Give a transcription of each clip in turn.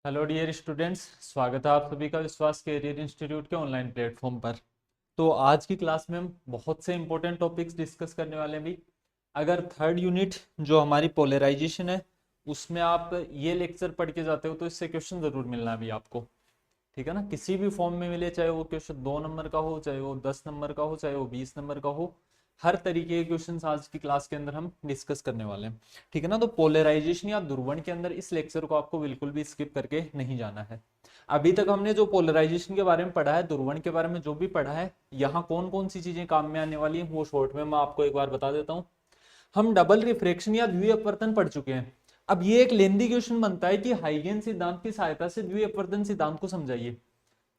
Hello dear students, स्वागत है आप सभी का विश्वास कैरियर इंस्टीट्यूट के ऑनलाइन प्लेटफॉर्म पर। तो आज की क्लास में हम बहुत से इंपॉर्टेंट टॉपिक्स डिस्कस करने वाले हैं भी। अगर थर्ड यूनिट जो हमारी पोलराइजेशन है उसमें आप ये लेक्चर पढ़ के जाते हो तो इससे क्वेश्चन जरूर मिलना है भी आपको। ठीक है ना, किसी भी फॉर्म में मिले, चाहे वो क्वेश्चन 2 नंबर का हो, चाहे वो 10 नंबर का हो, चाहे वो 20 नंबर का हो, हर तरीके के क्वेश्चंस आज की क्लास के अंदर हम डिस्कस करने वाले हैं। ठीक है ना, तो पोलराइजेशन या ध्रुवण के अंदर इस लेक्चर को आपको बिल्कुल भी स्किप करके नहीं जाना है। अभी तक हमने जो पोलराइजेशन के बारे में पढ़ा है, ध्रुवण के बारे में जो भी पढ़ा है, यहाँ कौन कौन सी चीजें काम में आने वाली है वो शॉर्ट में मैं आपको एक बार बता देता हूँ। हम डबल रिफ्रैक्शन या द्वि अपवर्तन पढ़ चुके हैं। अब ये एक लेंदी क्वेश्चन बनता है कि हाइगेन सिद्धांत की सहायता से द्वि अपवर्तन सिद्धांत को समझाइए।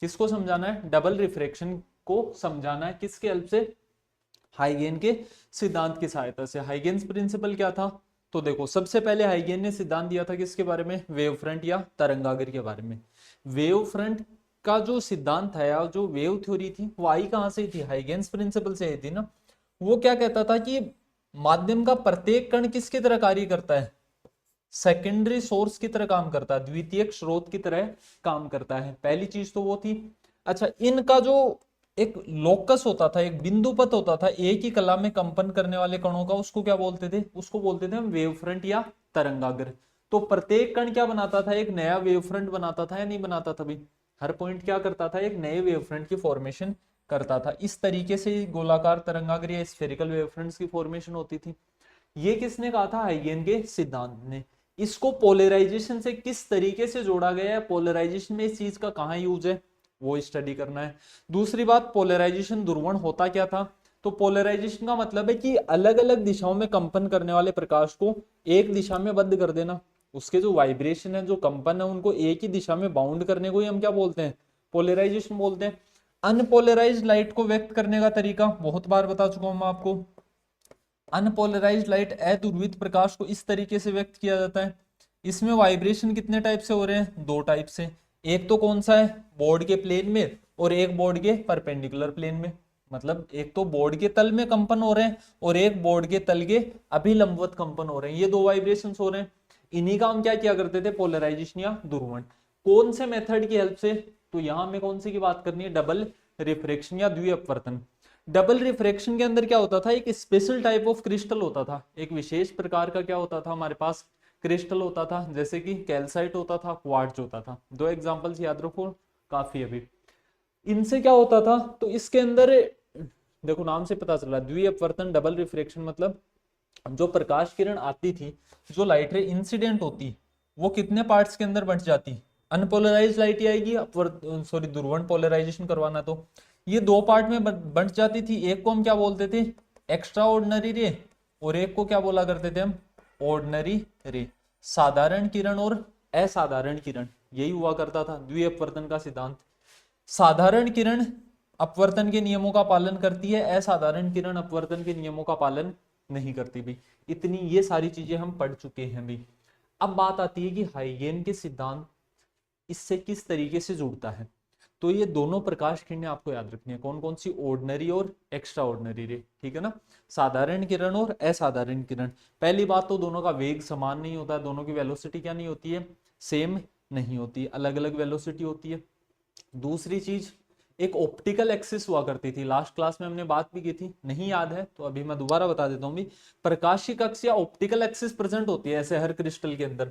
किसको समझाना है? डबल रिफ्रैक्शन को समझाना है। किसके हेल्प से? हाइगेन के सिद्धांत की सहायता से। हाइगेन्स प्रिंसिपल क्या था? तो देखो, सबसे पहले हाइगेन ने सिद्धांत दिया था किसके बारे में? वेव फ्रंट या तरंगाग्र के बारे में। वेव फ्रंट का जो सिद्धांत था या जो वेव थ्योरी थी वो आई कहां से थी? हाइगेन्स प्रिंसिपल से आई थी ना। वो क्या कहता था कि माध्यम का प्रत्येक कण किसकी तरह कार्य करता है? सेकेंडरी सोर्स की तरह काम करता है, द्वितीयक स्रोत की तरह काम करता है। पहली चीज तो वो थी। अच्छा, इनका जो एक लोकस होता था, एक बिंदुपत होता था एक ही कला में कंपन करने वाले कणों का, उसको क्या बोलते थे? उसको बोलते थे हम वेव फ्रंट या तरंगाग्र। तो प्रत्येक कण क्या बनाता था? एक नया वेव फ्रंट बनाता था या नहीं बनाता था भी? हर पॉइंट क्या करता था? एक नए वेव फ्रंट की फॉर्मेशन करता था। इस तरीके से गोलाकार तरंगाग्र या स्फेरिकल वेव फ्रंट्स की फॉर्मेशन होती थी। ये किसने कहा था? हाइगेन के सिद्धांत ने। इसको पोलराइजेशन से किस तरीके से जोड़ा गया है, पोलराइजेशन में इस चीज का कहां यूज है, वो स्टडी करना है। दूसरी बात, पोलराइजेशन ध्रुवण होता क्या था? तो पोलराइजेशन का मतलब है कि अलग अलग दिशाओं में कंपन करने वाले प्रकाश को एक दिशा में बंद कर देना। उसके जो वाइब्रेशन है, जो कंपन है, उनको एक ही दिशा में बाउंड करने को ही हम क्या बोलते हैं? पोलराइजेशन बोलते हैं। अनपोलराइज्ड लाइट को व्यक्त करने का तरीका बहुत बार बता चुका हूं मैं आपको। अनपोलराइज्ड लाइट, अध्रुवित प्रकाश को इस तरीके से व्यक्त किया जाता है। इसमें वाइब्रेशन कितने टाइप से हो रहे हैं? 2 टाइप से। एक तो कौन सा है? बोर्ड के प्लेन में, और एक बोर्ड के परपेंडिकुलर प्लेन में। मतलब एक तो बोर्ड के तल में कंपन हो रहे हैं और एक बोर्ड के तल के अभिलंबवत कंपन हो रहे हैं। ये 2 वाइब्रेशन हो रहे हैं। इन्हीं का हम क्या किया करते थे? पोलराइजेशन या ध्रुवण। कौन से मेथड की हेल्प से? तो यहां हमें कौन सी की बात करनी है? डबल रिफ्रैक्शन या द्वि अपवर्तन। डबल रिफ्रैक्शन के अंदर क्या होता था? एक स्पेशल टाइप ऑफ क्रिस्टल होता था, एक विशेष प्रकार का क्या होता था हमारे पास? क्रिस्टल होता था, जैसे कि कैल्साइट होता था, क्वार्ट्ज होता था। 2 एग्जांपल्स याद रखो, काफी अभी। इनसे क्या होता था? तो इसके अंदर देखो, नाम से पता चला, द्वि अपवर्तन डबल रिफ्रैक्शन मतलब जो प्रकाश किरण आती थी, जो लाइट रे इंसिडेंट होती, वो कितने पार्ट्स के अंदर बंट जाती? अनपोलराइज लाइट ही आएगी, सॉरी, ध्रुवण पोलराइजेशन करवाना तो ये 2 पार्ट में बंट जाती थी। एक को हम क्या बोलते थे? एक्स्ट्रा ऑर्डिनरी रे, और एक को क्या बोला करते थे हम? Ordinary ray. साधारण किरण और असाधारण किरण, यही हुआ करता था द्वि अपवर्तन का सिद्धांत। साधारण किरण अपवर्तन के नियमों का पालन करती है, असाधारण किरण अपवर्तन के नियमों का पालन नहीं करती भी। इतनी ये सारी चीजें हम पढ़ चुके हैं भी। अब बात आती है कि हाइगेन के सिद्धांत इससे किस तरीके से जुड़ता है। तो ये दोनों प्रकाश किरणें आपको याद रखनी है, कौन कौन सी? ऑर्डिनरी और एक्स्ट्रा ऑर्डिनरी रे। ठीक है ना, साधारण किरण और असाधारण किरण। पहली बात तो दोनों का वेग समान नहीं होता है, दोनों की वेलोसिटी क्या नहीं होती है? सेम नहीं होती, अलग अलग वेलोसिटी होती है। दूसरी चीज, एक ऑप्टिकल एक्सिस हुआ करती थी। लास्ट क्लास में हमने बात भी की थी, नहीं याद है तो अभी मैं दोबारा बता देता हूँ भी। प्रकाशिक अक्ष या ऑप्टिकल एक्सिस प्रेजेंट होती है ऐसे हर क्रिस्टल के अंदर।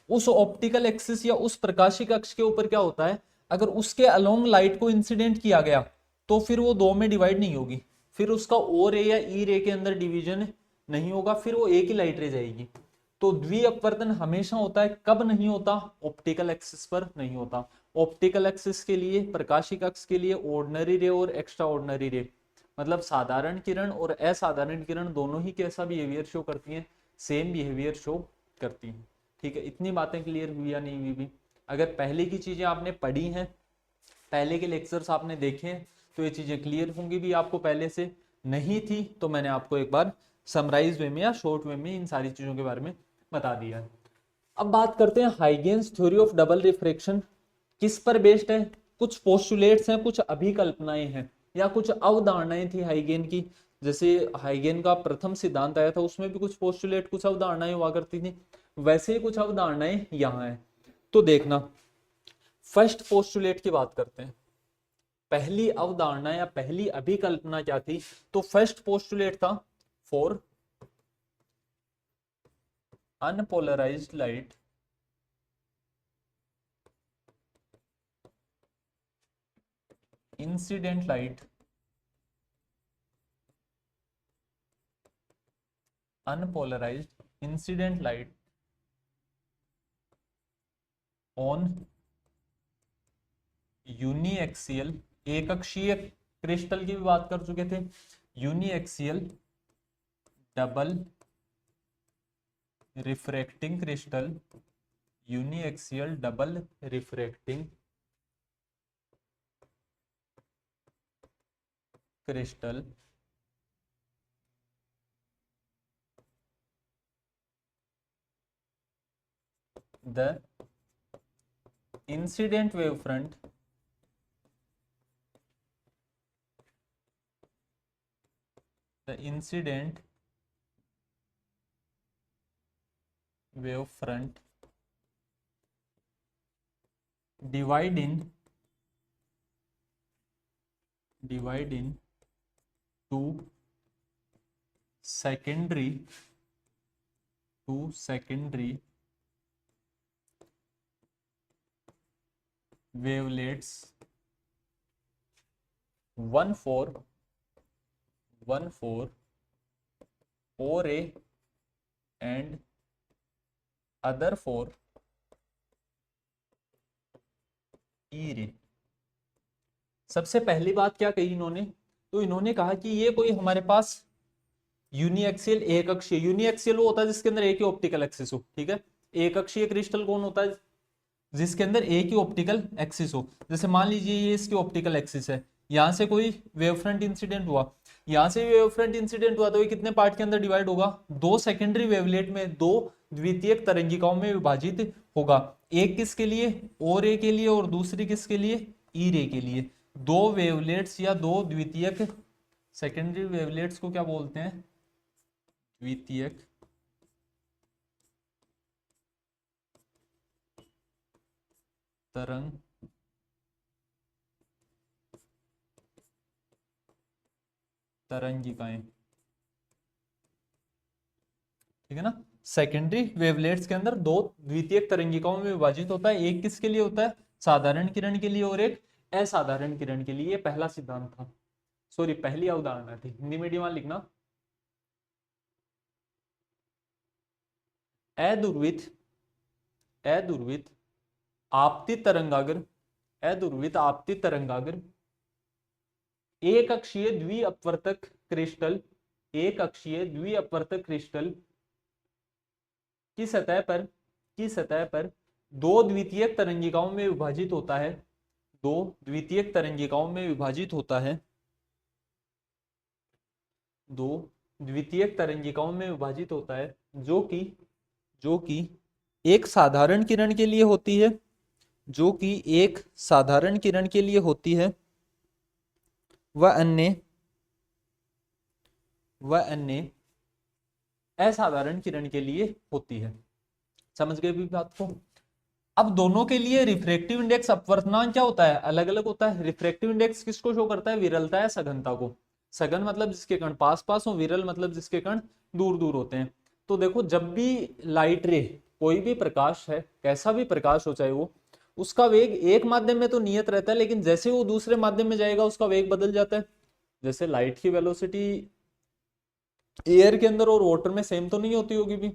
उस ऑप्टिकल एक्सिस या उस प्रकाशिक अक्ष के ऊपर क्या होता है? अगर उसके अलोंग लाइट को इंसिडेंट किया गया तो फिर वो 2 में डिवाइड नहीं होगी, फिर उसका ओ रे या ई रे के अंदर डिवीजन नहीं होगा, फिर वो एक ही लाइट रे जाएगी। तो द्वि अपवर्तन हमेशा होता है, कब नहीं होता? ऑप्टिकल एक्सिस पर नहीं होता। ऑप्टिकल एक्सिस के लिए, प्रकाशिक अक्ष के लिए ऑर्डिनरी रे और एक्स्ट्रा ऑर्डिनरी रे, मतलब साधारण किरण और असाधारण किरण दोनों ही कैसा बिहेवियर शो करती हैं? सेम बिहेवियर शो करती हैं। ठीक है, इतनी बातें क्लियर हुई या नहीं हुई भी? अगर पहले की चीजें आपने पढ़ी हैं, पहले के लेक्चर्स आपने देखे हैं, तो ये चीजें क्लियर होंगी भी आपको। पहले से नहीं थी तो मैंने आपको एक बार समराइज वे में या शॉर्ट वे में इन सारी चीजों के बारे में बता दिया है। अब बात करते हैं हाइगेन्स थ्योरी ऑफ डबल रिफ्रैक्शन किस पर बेस्ड है। कुछ पोस्टुलेट्स हैं, कुछ अभिकल्पनाएं हैं, या कुछ अवधारणाएं थी हाइगेन की। जैसे हाइगेन का प्रथम सिद्धांत आया था, उसमें भी कुछ पोस्टुलेट, कुछ अवधारणाएं हुआ करती थी। वैसे ही कुछ अवधारणाएं यहाँ है। तो देखना, फर्स्ट पोस्टुलेट की बात करते हैं। पहली अवधारणा या पहली अभिकल्पना क्या थी? तो फर्स्ट पोस्टुलेट था for unpolarised light incident light unpolarised incident light on uniaxial, एक अक्षीय क्रिस्टल की भी बात कर चुके थे, uniaxial double refracting crystal, uniaxial double refracting crystal the incident wavefront divide in two secondary wavelets, one for O ray and other for E ray। सबसे पहली बात क्या कही इन्होंने? तो इन्होंने कहा कि ये कोई हमारे पास यूनिएक्सियल, एक अक्षीय, यूनिएक्सियल वो होता है जिसके अंदर एक ही ऑप्टिकल एक्सिस हो, ठीक है। एक अक्षीय क्रिस्टल कौन होता है? जिसके अंदर एक ही ऑप्टिकल एक्सिस हो। जैसे मान लीजिए ये इसकी ऑप्टिकल एक्सिस है, यहाँ से कोई वेवफ्रंट इंसिडेंट हुआ, यहाँ से वेवफ्रंट इंसिडेंट हुआ, तो ये कितने पार्ट के अंदर डिवाइड होगा? दो सेकेंडरी वेवलेट में, दो द्वितीयक तरंगिकाओं में विभाजित होगा। एक किसके लिए? ओ रे के लिए, और दूसरी किसके लिए? ई रे के लिए। दो वेवलेट्स या दो द्वितीयक, सेकेंडरी वेवलेट्स को क्या बोलते हैं? द्वितीयक तरंग तरंगिकाएं, ठीक है ना। सेकेंडरी वेवलेट्स के अंदर दो द्वितीयक तरंगिकाओं में विभाजित होता है। एक किसके लिए होता है? साधारण किरण के लिए, और एक असाधारण किरण के लिए। पहला सिद्धांत था, सॉरी पहली अवधारणा थी। हिंदी मीडियम वाला लिखना। अध्रुवित आपतित तरंगाग्र, अध्रुवित आपतित तरंगाग्र एक अक्षीय द्विअपवर्तक क्रिस्टल, एक अक्षीय द्विअपवर्तक क्रिस्टल की सतह पर दो द्वितीयक तरंगिकाओं में विभाजित होता है, दो द्वितीयक तरंगिकाओं में विभाजित होता है, दो द्वितीयक तरंगिकाओं में विभाजित होता है, जो कि एक साधारण किरण के लिए होती है, जो कि एक साधारण किरण के लिए होती है, वह अन्य असाधारण किरण के लिए होती है। समझ गए भी बात को? अब दोनों के लिए रिफ्रैक्टिव इंडेक्स, अपवर्तनांक क्या होता है? अलग अलग होता है। रिफ्रैक्टिव इंडेक्स किसको शो करता है? विरलता या सघनता को। सघन मतलब जिसके कण पास पास हो, विरल मतलब जिसके कण दूर दूर होते हैं। तो देखो, जब भी लाइट रे, कोई भी प्रकाश है, कैसा भी प्रकाश हो चाहे वो, उसका वेग एक माध्यम में तो नियत रहता है, लेकिन जैसे वो दूसरे माध्यम में जाएगा उसका वेग बदल जाता है। जैसे लाइट की वेलोसिटी एयर के अंदर और वाटर में सेम तो नहीं होती होगी भी,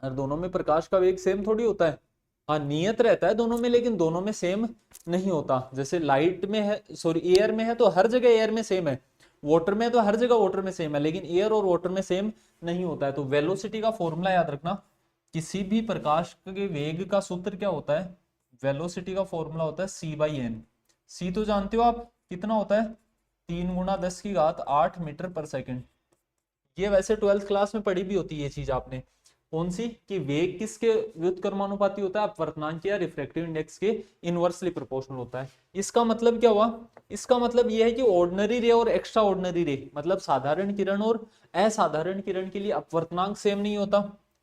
और दोनों में प्रकाश का वेग सेम थोड़ी होता है। हाँ, नियत रहता है दोनों में, लेकिन दोनों में सेम नहीं होता। जैसे लाइट में है, सॉरी एयर में है तो हर जगह एयर में सेम है, वाटर में तो हर जगह वाटर में सेम है, लेकिन एयर और वाटर में सेम नहीं होता है। तो वेलोसिटी का फॉर्मूला याद रखना, किसी भी प्रकाश के वेग का सूत्र क्या होता है? वेलोसिटी का फॉर्मूला होता है c/n। c तो जानते हो आप कितना होता है? 3 × 10⁸ मीटर पर सेकेंड। ये वैसे 12th क्लास में पढ़ी भी होती है ये चीज आपने। कौन सी? कि वेग किसके व्युत्क्रमानुपाती होता है? अपवर्तनांक या रिफ्रैक्टिव इंडेक्स के इनवर्सली प्रोपोर्शनल होता है। इसका मतलब क्या हुआ? इसका मतलब यह है कि ऑर्डिनरी रे और एक्स्ट्रा ऑर्डिनरी रे, मतलब साधारण किरण और असाधारण किरण के लिए अपवर्तनांक सेम नहीं होता,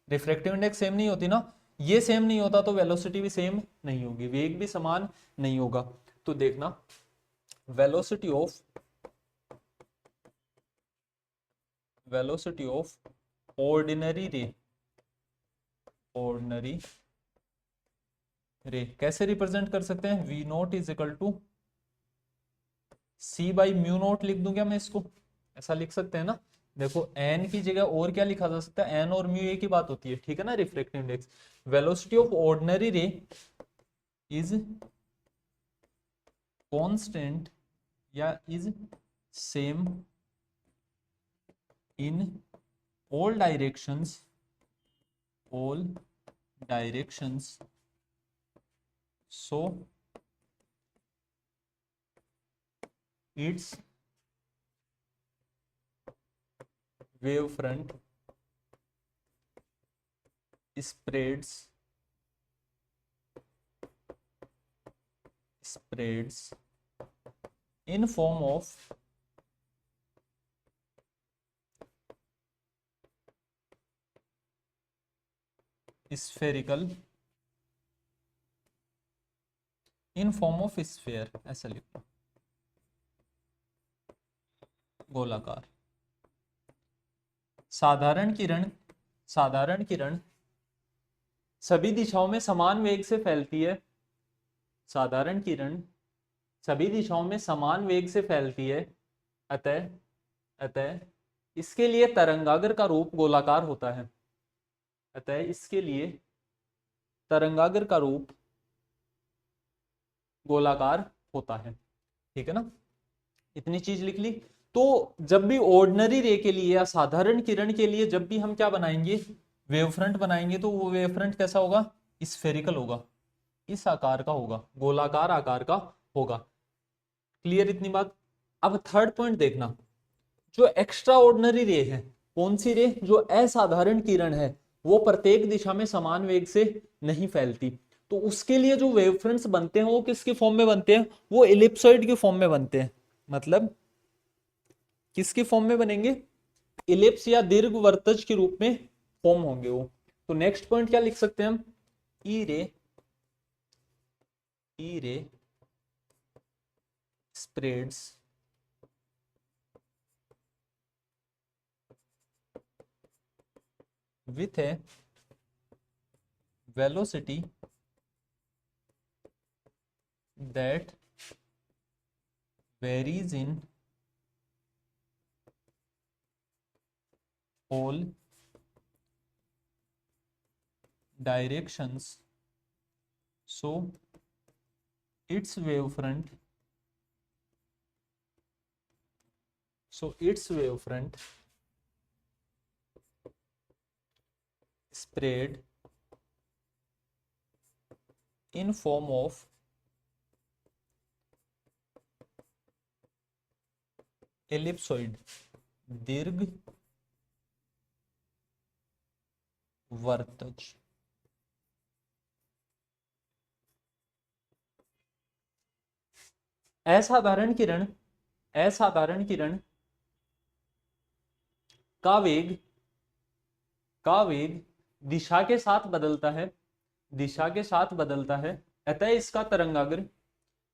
रिफ्रैक्टिव इंडेक्स सेम नहीं होती ना। ये सेम नहीं होता तो वेलोसिटी भी सेम नहीं होगी, वेग भी समान नहीं होगा। तो देखना वेलोसिटी ऑफ ऑर्डिनरी रे कैसे रिप्रेजेंट कर सकते हैं, V naught is equal to C by mu naught लिख दूं क्या मैं इसको, ऐसा लिख सकते हैं ना। देखो एन की जगह और क्या लिखा जा सकता है, एन और म्यू एक ही बात होती है, ठीक है ना, refractive index. Velocity of ordinary रे इज कांस्टेंट या is same in all directions so its wavefront spreads in form of spherical sphere, ऐसा लिखो, गोलाकार। साधारण किरण सभी दिशाओं में समान वेग से फैलती है, साधारण किरण सभी दिशाओं में समान वेग से फैलती है, अतः अतः इसके लिए तरंगागर का रूप गोलाकार होता है, अतः इसके लिए तरंगागर का रूप गोलाकार होता है, ठीक है ना। इतनी चीज लिख ली। तो जब भी ऑर्डिनरी रे के लिए या साधारण किरण के लिए जब भी हम क्या बनाएंगे, वेवफ्रंट बनाएंगे, तो वो वेवफ्रंट कैसा होगा, स्फेरिकल होगा, इस आकार का होगा, गोलाकार आकार का होगा। क्लियर इतनी बात। अब थर्ड पॉइंट देखना, जो एक्स्ट्रा ऑर्डिनरी रे है, कौन सी रे, जो असाधारण किरण है, वो प्रत्येक दिशा में समान वेग से नहीं फैलती। तो उसके लिए जो वेवफ्रंट्स बनते हैं वो किसके फॉर्म में बनते हैं, वो इलिप्सॉइड के फॉर्म में बनते हैं। मतलब किसके फॉर्म में बनेंगे, इलिप्स या दीर्घवृत्तज के रूप में फॉर्म होंगे वो। तो नेक्स्ट पॉइंट क्या लिख सकते हैं हम, ई रे spreads with a velocity that varies in all directions so its wavefront spread in form of ellipsoid, दीर्घवृत्तज। असाधारण किरण का वेग दिशा के साथ बदलता है,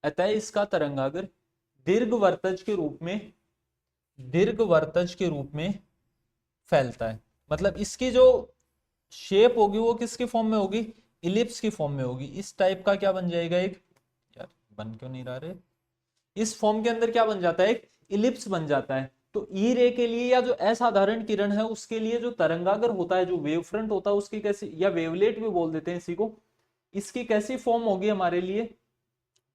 अतः इसका तरंगाग्र दीर्घवृत्तज के रूप में फैलता है। मतलब इसकी जो शेप होगी वो किसके फॉर्म में होगी, इलिप्स की फॉर्म में होगी। इस टाइप का क्या बन जाएगा एक, यार बन क्यों नहीं रहा रे, इस फॉर्म के अंदर क्या बन जाता है, एक इलिप्स बन जाता है। तो ई रे के लिए या जो असाधारण किरण है उसके लिए जो तरंगागर होता है, जो वेव फ्रंट होता है, उसकी कैसी, या वेवलेट भी बोल देते हैं इसी को, इसकी कैसी फॉर्म होगी हमारे लिए,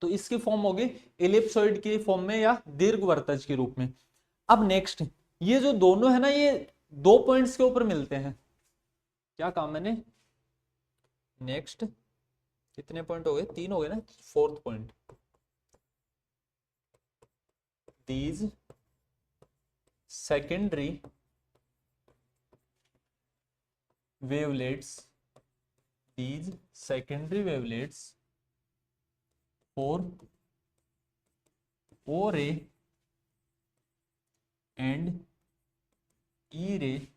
तो इसकी फॉर्म होगी इलिप्सॉइड की फॉर्म में या दीर्घवृत्तज के रूप में। अब नेक्स्ट, ये जो दोनों है ना, ये दो पॉइंट्स के ऊपर मिलते हैं, क्या काम मैंने, नेक्स्ट कितने पॉइंट हो गए, तीन हो गए ना, fourth point, these secondary wavelets for O ray and E ray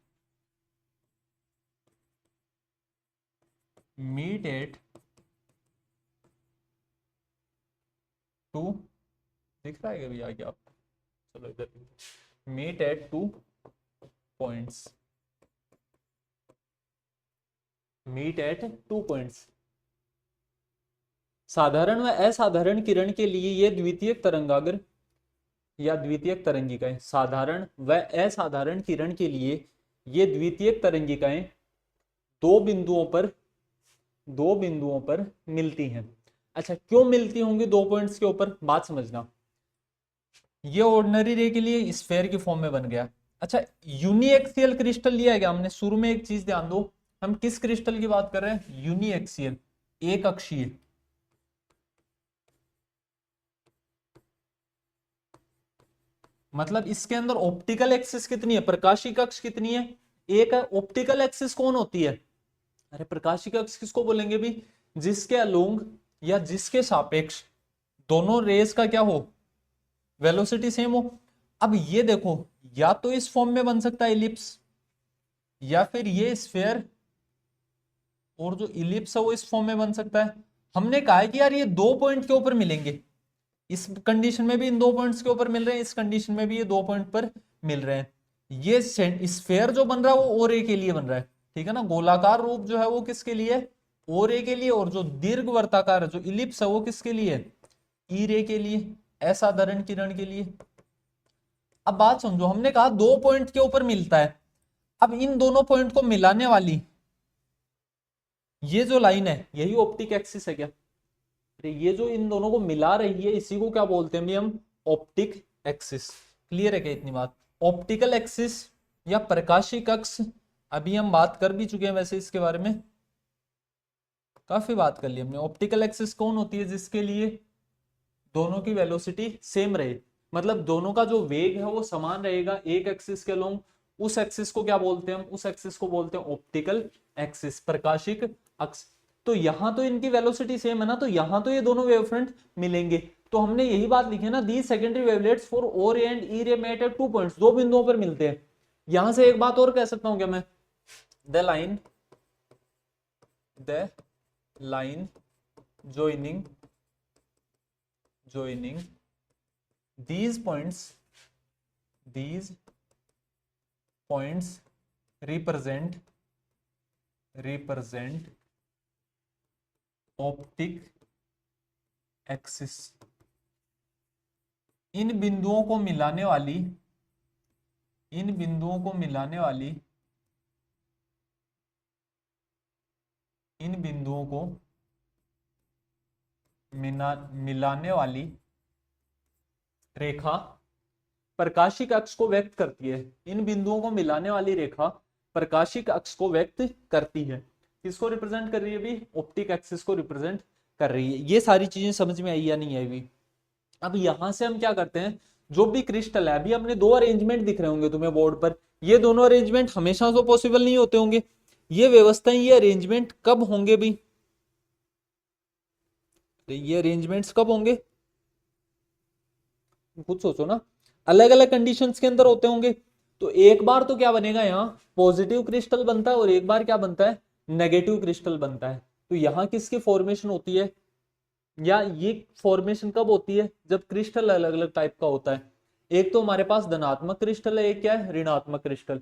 meet at two, दिख रहा है क्या भैया आगे आप, चलो इधर meet at 2 points, meet at 2 points. साधारण व असाधारण किरण के लिए ये द्वितीयक तरंगाग्र या द्वितीयक तरंगिकाएं, साधारण व असाधारण किरण के लिए ये द्वितीयक तरंगिकाएं दो बिंदुओं पर मिलती हैं। अच्छा, क्यों मिलती होंगी दो पॉइंट्स के ऊपर, बात समझना। ये ऑर्डिनरी रे के लिए स्फेयर की फॉर्म में बन गया। अच्छा, यूनिएक्सियल क्रिस्टल लिया है क्या हमने, शुरू में एक चीज ध्यान दो, हम किस क्रिस्टल की बात कर रहे हैं, यूनिएक्सियल, एक अक्षीय। मतलब इसके अंदर ऑप्टिकल एक्सिस कितनी है, प्रकाशिक अक्ष कितनी है, एक है। ऑप्टिकल एक्सिस कौन होती है, अरे प्रकाशिक अक्ष किसको बोलेंगे भी, जिसके अलोंग या जिसके सापेक्ष दोनों रेस का क्या हो, वेलोसिटी सेम हो। अब ये देखो, या तो इस फॉर्म में बन सकता है इलिप्स, या फिर ये स्फेयर और जो इलिप्स है वो इस फॉर्म में बन सकता है। हमने कहा है कि यार ये दो पॉइंट के ऊपर मिलेंगे, इस कंडीशन में भी इन दो पॉइंट्स के ऊपर मिल रहे हैं, इस कंडीशन में भी ये दो पॉइंट पर मिल रहे हैं। ये स्फेयर जो बन रहा है वो ओ रे के लिए बन रहा है, ठीक है ना। गोलाकार रूप जो है वो किसके लिए है, ओ रे के लिए, और जो दीर्घ वर्ताकार जो इलिप्स है वो किसके लिए है, ई रे के लिए, असाधारण किरण के लिए। अब बात समझो, हमने कहा दो पॉइंट के ऊपर मिलता है। अब इन दोनों पॉइंट को मिलाने वाली ये जो लाइन है यही ऑप्टिक एक्सिस है क्या, ये जो इन दोनों को मिला रही है इसी को क्या बोलते हैं हम, ऑप्टिक एक्सिस। क्लियर है क्या इतनी बात। ऑप्टिकल एक्सिस या प्रकाशिक अक्ष अभी हम बात कर भी चुके हैं वैसे इसके बारे में, काफी बात कर ली हमने। ऑप्टिकल एक्सिस कौन होती है, जिसके लिए दोनों की वेलोसिटी सेम रहे, मतलब दोनों का जो वेग है वो समान रहेगा एक एक्सिस के अलोंग। उस एक्सिस को क्या बोलते हैं हम, उस एक्सिस को बोलते हैं ऑप्टिकल एक्सिस, प्रकाशिक अक्ष। तो यहां तो इनकी वेलोसिटी सेम है ना, तो यहां तो ये दोनों वेवफ्रंट मिलेंगे। तो हमने यही बात लिखी है ना, दी secondary wavelets for O ray and ई रे मेट एट 2 पॉइंट्स, दो बिंदुओं पर मिलते हैं। यहां से एक बात और कह सकता हूं क्या मैं, the line joining these points represent optic axis। इन बिंदुओं को मिलाने वाली मिलाने वाली रेखा प्रकाशिक अक्ष को व्यक्त करती है। इन बिंदुओं को मिलाने वाली रेखा प्रकाशिक अक्ष को व्यक्त करती है। किसको रिप्रेजेंट कर रही है भी, ऑप्टिक एक्सिस को रिप्रेजेंट कर रही है। ये सारी चीजें समझ में आई या नहीं आई भी। अब यहां से हम क्या करते हैं, जो भी क्रिस्टल है, अभी हमने दो अरेंजमेंट दिख रहे होंगे तुम्हें बोर्ड पर, ये दोनों अरेंजमेंट हमेशा तो पॉसिबल नहीं होते होंगे। ये व्यवस्थाएं, ये अरेंजमेंट कब होंगे भी, ये अरेंजमेंट्स कब होंगे, खुद सोचो ना, अलग अलग कंडीशंस के अंदर होते होंगे। तो एक बार तो क्या बनेगा, यहाँ पॉजिटिव क्रिस्टल बनता है और एक बार क्या बनता है, नेगेटिव क्रिस्टल बनता है। तो यहाँ किसकी फॉर्मेशन होती है, या ये फॉर्मेशन कब होती है, जब क्रिस्टल अलग अलग टाइप का होता है। एक तो हमारे पास धनात्मक क्रिस्टल है, एक क्या है, ऋणात्मक क्रिस्टल।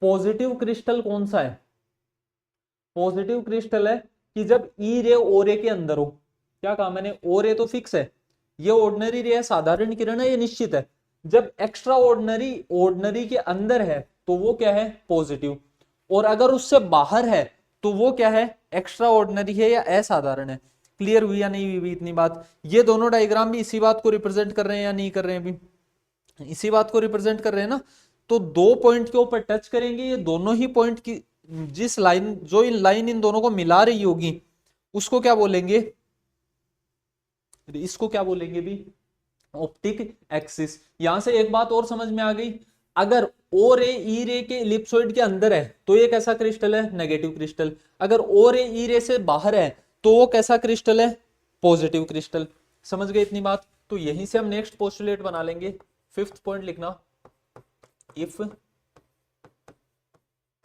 पॉजिटिव क्रिस्टल कौन सा है, पॉजिटिव क्रिस्टल है कि जब ई रे ओ रे के अंदर हो। क्या कहा मैंने, ओ रे तो फिक्स है, ये ऑर्डिनरी रे है, साधारण किरण है, ये निश्चित है। जब एक्स्ट्रा ऑर्डिनरी के अंदर है तो वो क्या है, पॉजिटिव। और अगर उससे बाहर है तो वो क्या है, एक्स्ट्रा ऑर्डिनरी है या असाधारण है। क्लियर हुई या नहीं हुई इतनी बात। ये दोनों डायग्राम भी इसी बात को रिप्रेजेंट कर रहे हैं या नहीं कर रहे हैं, अभी इसी बात को रिप्रेजेंट कर रहे हैं ना। तो दो पॉइंट के ऊपर टच करेंगे, ये दोनों ही पॉइंट की जिस लाइन, जो इन लाइन इन दोनों को मिला रही होगी उसको क्या बोलेंगे, इसको क्या बोलेंगे भी, ऑप्टिक एक्सिस। यहां से एक बात और समझ में आ गई, अगर ओ रे ई रे के इलिप्सॉइड के अंदर है तो ये कैसा क्रिस्टल है, नेगेटिव क्रिस्टल। अगर ओ रे ई रे से बाहर है तो वो कैसा क्रिस्टल है, पॉजिटिव क्रिस्टल। समझ गए इतनी बात। तो यहीं से हम नेक्स्ट पोस्टुलेट बना लेंगे, फिफ्थ पॉइंट लिखना, इफ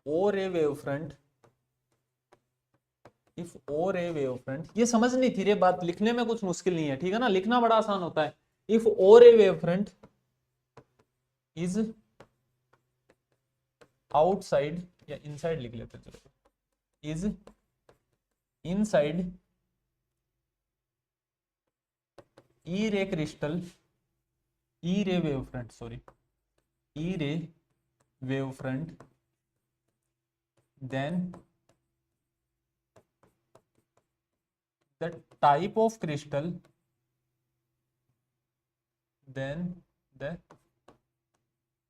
ओ रे वेव फ्रंट इफ और ए वेव फ्रंट, ये समझनी थी रे बात, लिखने में कुछ मुश्किल नहीं है, ठीक है ना, लिखना बड़ा आसान होता है। इफ और ए वेव फ्रंट इज आउटसाइड, या इनसाइड लिख लेते हैं, चलो, इज इनसाइड ई रे क्रिस्टल, ई रे वेव फ्रंट, सॉरी, ई रे wave front, then the type of crystal, then the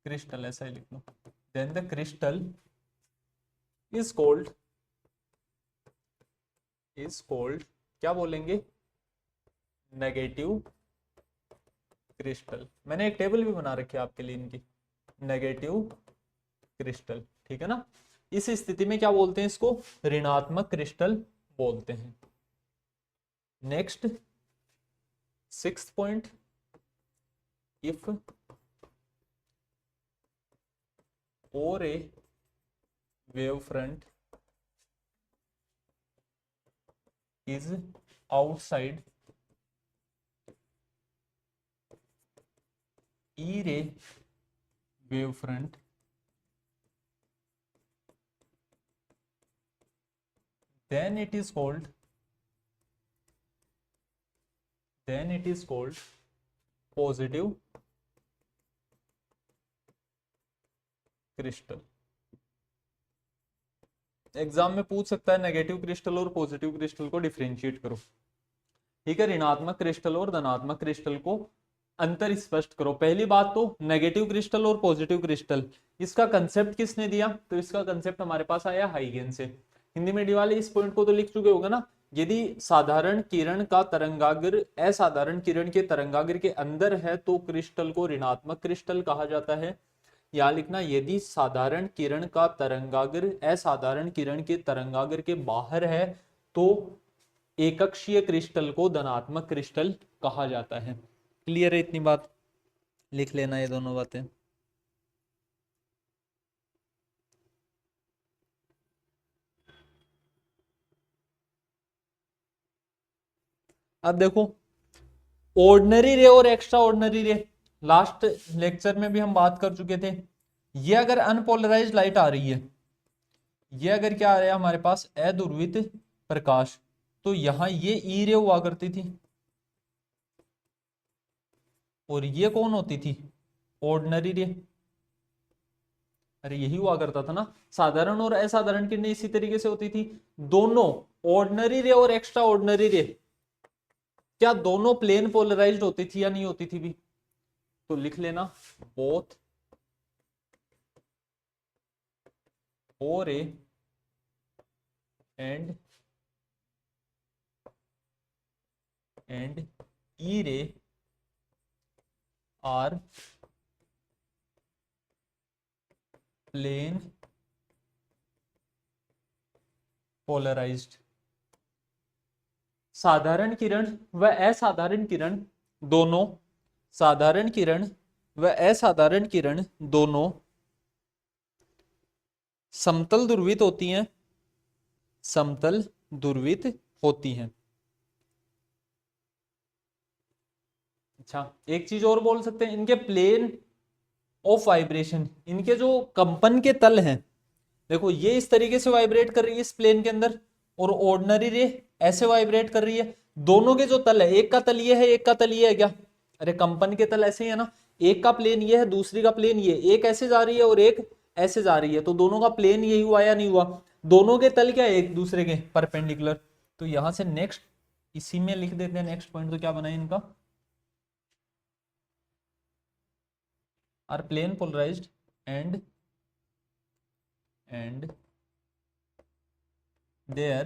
crystal, ऐसा ही लिख लो, then the crystal is called क्या बोलेंगे, नेगेटिव क्रिस्टल। मैंने एक टेबल भी बना रखी है आपके लिए इनकी, नेगेटिव क्रिस्टल, ठीक है ना। इस स्थिति में क्या बोलते हैं इसको, ऋणात्मक क्रिस्टल बोलते हैं। नेक्स्ट 6th पॉइंट, इफ और ए वेव फ्रंट इज आउटसाइड ई रे wave front, then it is called positive crystal. Exam में पूछ सकता है नेगेटिव क्रिस्टल और पॉजिटिव क्रिस्टल को डिफरेंशिएट करो, ठीक है, ऋणात्मक क्रिस्टल और धनात्मक क्रिस्टल को अंतर स्पष्ट करो। पहली बात तो नेगेटिव क्रिस्टल और पॉजिटिव क्रिस्टल, इसका कंसेप्ट किसने दिया, तो इसका कंसेप्ट हमारे पास आया हाइगेन से। हिंदी मीडियम वाले इस पॉइंट को तो लिख चुके होगा ना, यदि साधारण किरण का तरंगाग्र असाधारण किरण के तरंगाग्र के अंदर है तो क्रिस्टल को ऋणात्मक क्रिस्टल कहा जाता है। यहाँ लिखना, यदि साधारण किरण का तरंगाग्र असाधारण किरण के तरंगाग्र के बाहर है तो एककशीय क्रिस्टल को धनात्मक क्रिस्टल कहा जाता है। क्लियर है इतनी बात, लिख लेना ये दोनों बातें। अब देखो, ऑर्डिनरी रे और एक्स्ट्रा ऑर्डिनरी रे, लास्ट लेक्चर में भी हम बात कर चुके थे। ये अगर अनपोलराइज्ड लाइट आ रही है, ये अगर क्या आ रहा है हमारे पास अध्रुवित प्रकाश, तो यहां ये ई रे हुआ करती थी और ये कौन होती थी, ऑर्डिनरी रे। अरे यही हुआ करता था ना, साधारण और असाधारण किरणें इसी तरीके से होती थी। दोनों ऑर्डिनरी रे और एक्स्ट्रा ऑर्डिनरी रे, क्या दोनों प्लेन पोलराइज्ड होती थी या नहीं होती थी भी, तो लिख लेना, बोथ ओ रे एंड ई रे आर प्लेन पोलराइज्ड। साधारण किरण व असाधारण किरण दोनों, साधारण किरण व असाधारण किरण दोनों समतल ध्रुवित होती हैं, समतल ध्रुवित होती हैं। अच्छा, एक चीज और बोल सकते हैं, इनके प्लेन ऑफ वाइब्रेशन, इनके जो कंपन के तल हैं, देखो ये इस तरीके से वाइब्रेट कर रही है इस प्लेन के अंदर, और ऑर्डिनरी रे ऐसे वाइब्रेट कर रही है। दोनों के जो तल है, एक का तल ये है, एक का तल ये है क्या, अरे कंपन के तल ऐसे ही है ना, एक का प्लेन ये है, दूसरी का प्लेन ये, एक ऐसे जा रही है और एक ऐसे जा रही है, तो दोनों का प्लेन यही हुआ या नहीं हुआ, दोनों के तल क्या है, एक दूसरे के परपेंडिकुलर। तो यहां से नेक्स्ट इसी में लिख देते हैं नेक्स्ट पॉइंट, तो क्या बना इनका, are plane polarized and their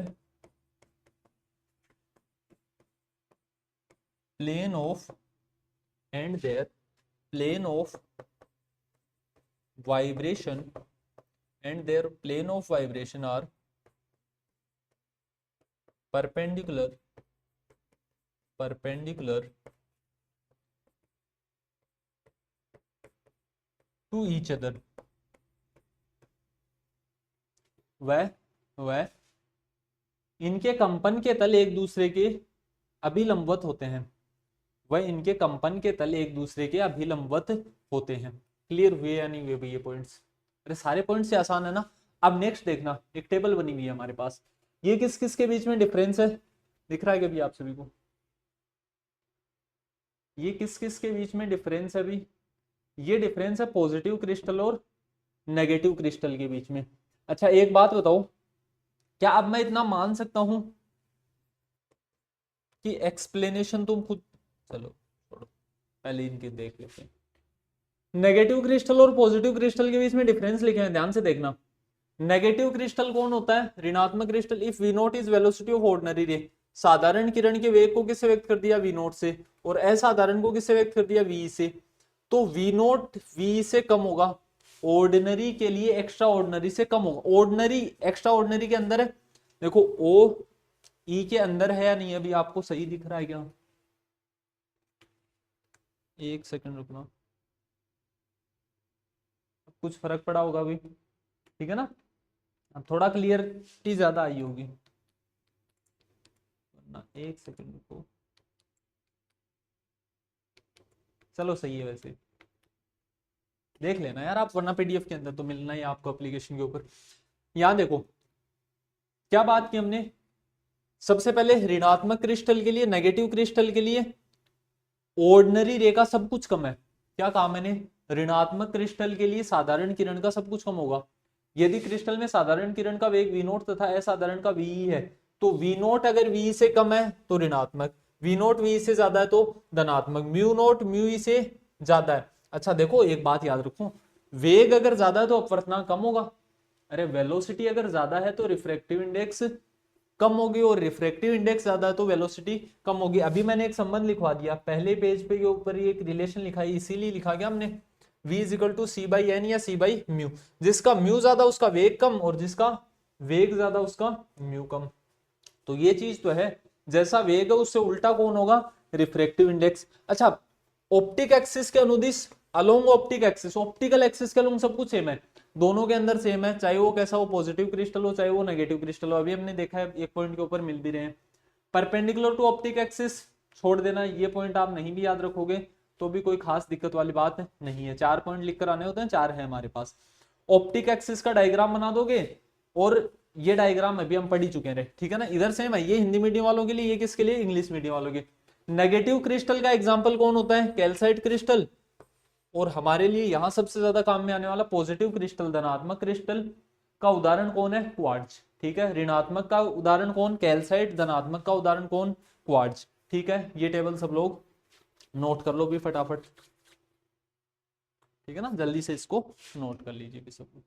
plane of vibration are perpendicular to each other। वह इनके कंपन के तल एक दूसरे के अभिलंबवत होते हैं, वह इनके कंपन के तल एक दूसरे के अभिलंबवत होते हैं। क्लियर हुए या नहीं हुए भाई ये पॉइंट्स? अरे सारे पॉइंट्स से आसान है ना। अब नेक्स्ट देखना, एक टेबल बनी हुई है हमारे पास, ये किस किस के बीच में डिफरेंस है दिख रहा है क्या भी आप सभी को? ये किस किस के बीच में डिफरेंस है अभी? ये डिफरेंस है पॉजिटिव क्रिस्टल और नेगेटिव क्रिस्टल के बीच में। अच्छा एक बात बताओ, क्या अब मैं इतना मान सकता हूं कि एक्सप्लेनेशन तुम खुद, चलो छोड़ो पहले इनके देख लेते हैं। नेगेटिव क्रिस्टल और पॉजिटिव क्रिस्टल के बीच में डिफरेंस लिखे हैं, ध्यान से देखना। नेगेटिव क्रिस्टल कौन होता है? ऋणात्मक crystal. If V naught is velocity of ordinary ray, साधारण किरण के वेग को किससे व्यक्त कर दिया? वी नोट से। और असाधारण को किससे व्यक्त कर दिया? वी से। तो वी नोट वी से कम होगा, ऑर्डिनरी के लिए एक्स्ट्रा ऑर्डिनरी से कम होगा। ऑर्डिनरी एक्स्ट्रा ऑर्डिनरी के अंदर है, देखो ओ ई के अंदर है या नहीं? अभी आपको सही दिख रहा है क्या? एक सेकंड रुकना, कुछ फर्क पड़ा होगा अभी, ठीक है ना? अब थोड़ा क्लियरिटी ज्यादा आई होगी ना। एक सेकंड रुको, चलो सही है। वैसे देख लेना यार आप, वरना पीडीएफ के अंदर तो मिलना ही आपको एप्लीकेशन के ऊपर। यहां देखो क्या बात की हमने, सबसे पहले ऋणात्मक क्रिस्टल के लिए, नेगेटिव क्रिस्टल के लिए ऑर्डिनरी रे का सब कुछ कम है। क्या कहा मैंने? ऋणात्मक क्रिस्टल के लिए साधारण किरण का सब कुछ कम होगा। यदि क्रिस्टल में साधारण किरण का वेग वी नोट तथा असाधारण का वी है, तो वी नोट अगर वी से कम है तो ऋणात्मक, वी नोट वी से ज्यादा है तो धनात्मक, म्यू नोट म्यू ई से ज्यादा है। अच्छा देखो एक बात याद रखो, वेग अगर ज्यादा है तो अपवर्तनांक कम होगा। अरे वेलोसिटी अगर ज्यादा है तो रिफ्रैक्टिव इंडेक्स कम होगी, और रिफ्रैक्टिव इंडेक्स ज्यादा है तो वेलोसिटी कम होगी। अभी मैंने एक संबंध लिखवा दिया पहले पेज पे के ऊपर, ये एक रिलेशन लिखा है, इसीलिए लिखा गया हमने v is equal to C by N या सी बाई म्यू। जिसका म्यू ज्यादा उसका वेग कम, और जिसका वेग ज्यादा उसका म्यू कम। तो ये चीज तो है, जैसा वेग है उससे उल्टा कौन होगा? Refractive index. अच्छा ऑप्टिक एक्सिस के अनुदिश along optic axis, optical axis के अलोंग सब कुछ सेम है, दोनों के अंदर सेम है, चाहे वो कैसा हो, पॉजिटिव क्रिस्टल हो चाहे वो नेगेटिव क्रिस्टल हो। अभी हमने देखा है एक पॉइंट के ऊपर मिल भी रहे हैं। परपेंडिकुलर टू ऑप्टिक एक्सिस छोड़ देना, ये पॉइंट आप नहीं भी याद रखोगे तो भी कोई खास दिक्कत वाली बात नहीं है। 4 पॉइंट लिख कर आने होते हैं, 4 है हमारे पास। ऑप्टिक एक्सिस का डायग्राम बना दोगे, और ये डायग्राम अभी हम पढ़ ही चुके हैं, ठीक है ना? इधर सेम है, ये हिंदी मीडियम वालों के लिए, ये किसके लिए? इंग्लिश मीडियम वालों के। नेगेटिव क्रिस्टल का एग्जाम्पल कौन होता है? Calcite crystal. और हमारे लिए यहां सबसे ज्यादा काम में आने वाला पॉजिटिव क्रिस्टल, धनात्मक क्रिस्टल का उदाहरण कौन है? क्वार्ट्ज। ठीक है, ऋणात्मक का उदाहरण कौन? कैल्साइट। धनात्मक का उदाहरण कौन? क्वार्ट्ज। ठीक है, ये टेबल सब लोग नोट कर लो भी फटाफट, ठीक है ना? जल्दी से इसको नोट कर लीजिए भी सब लोग।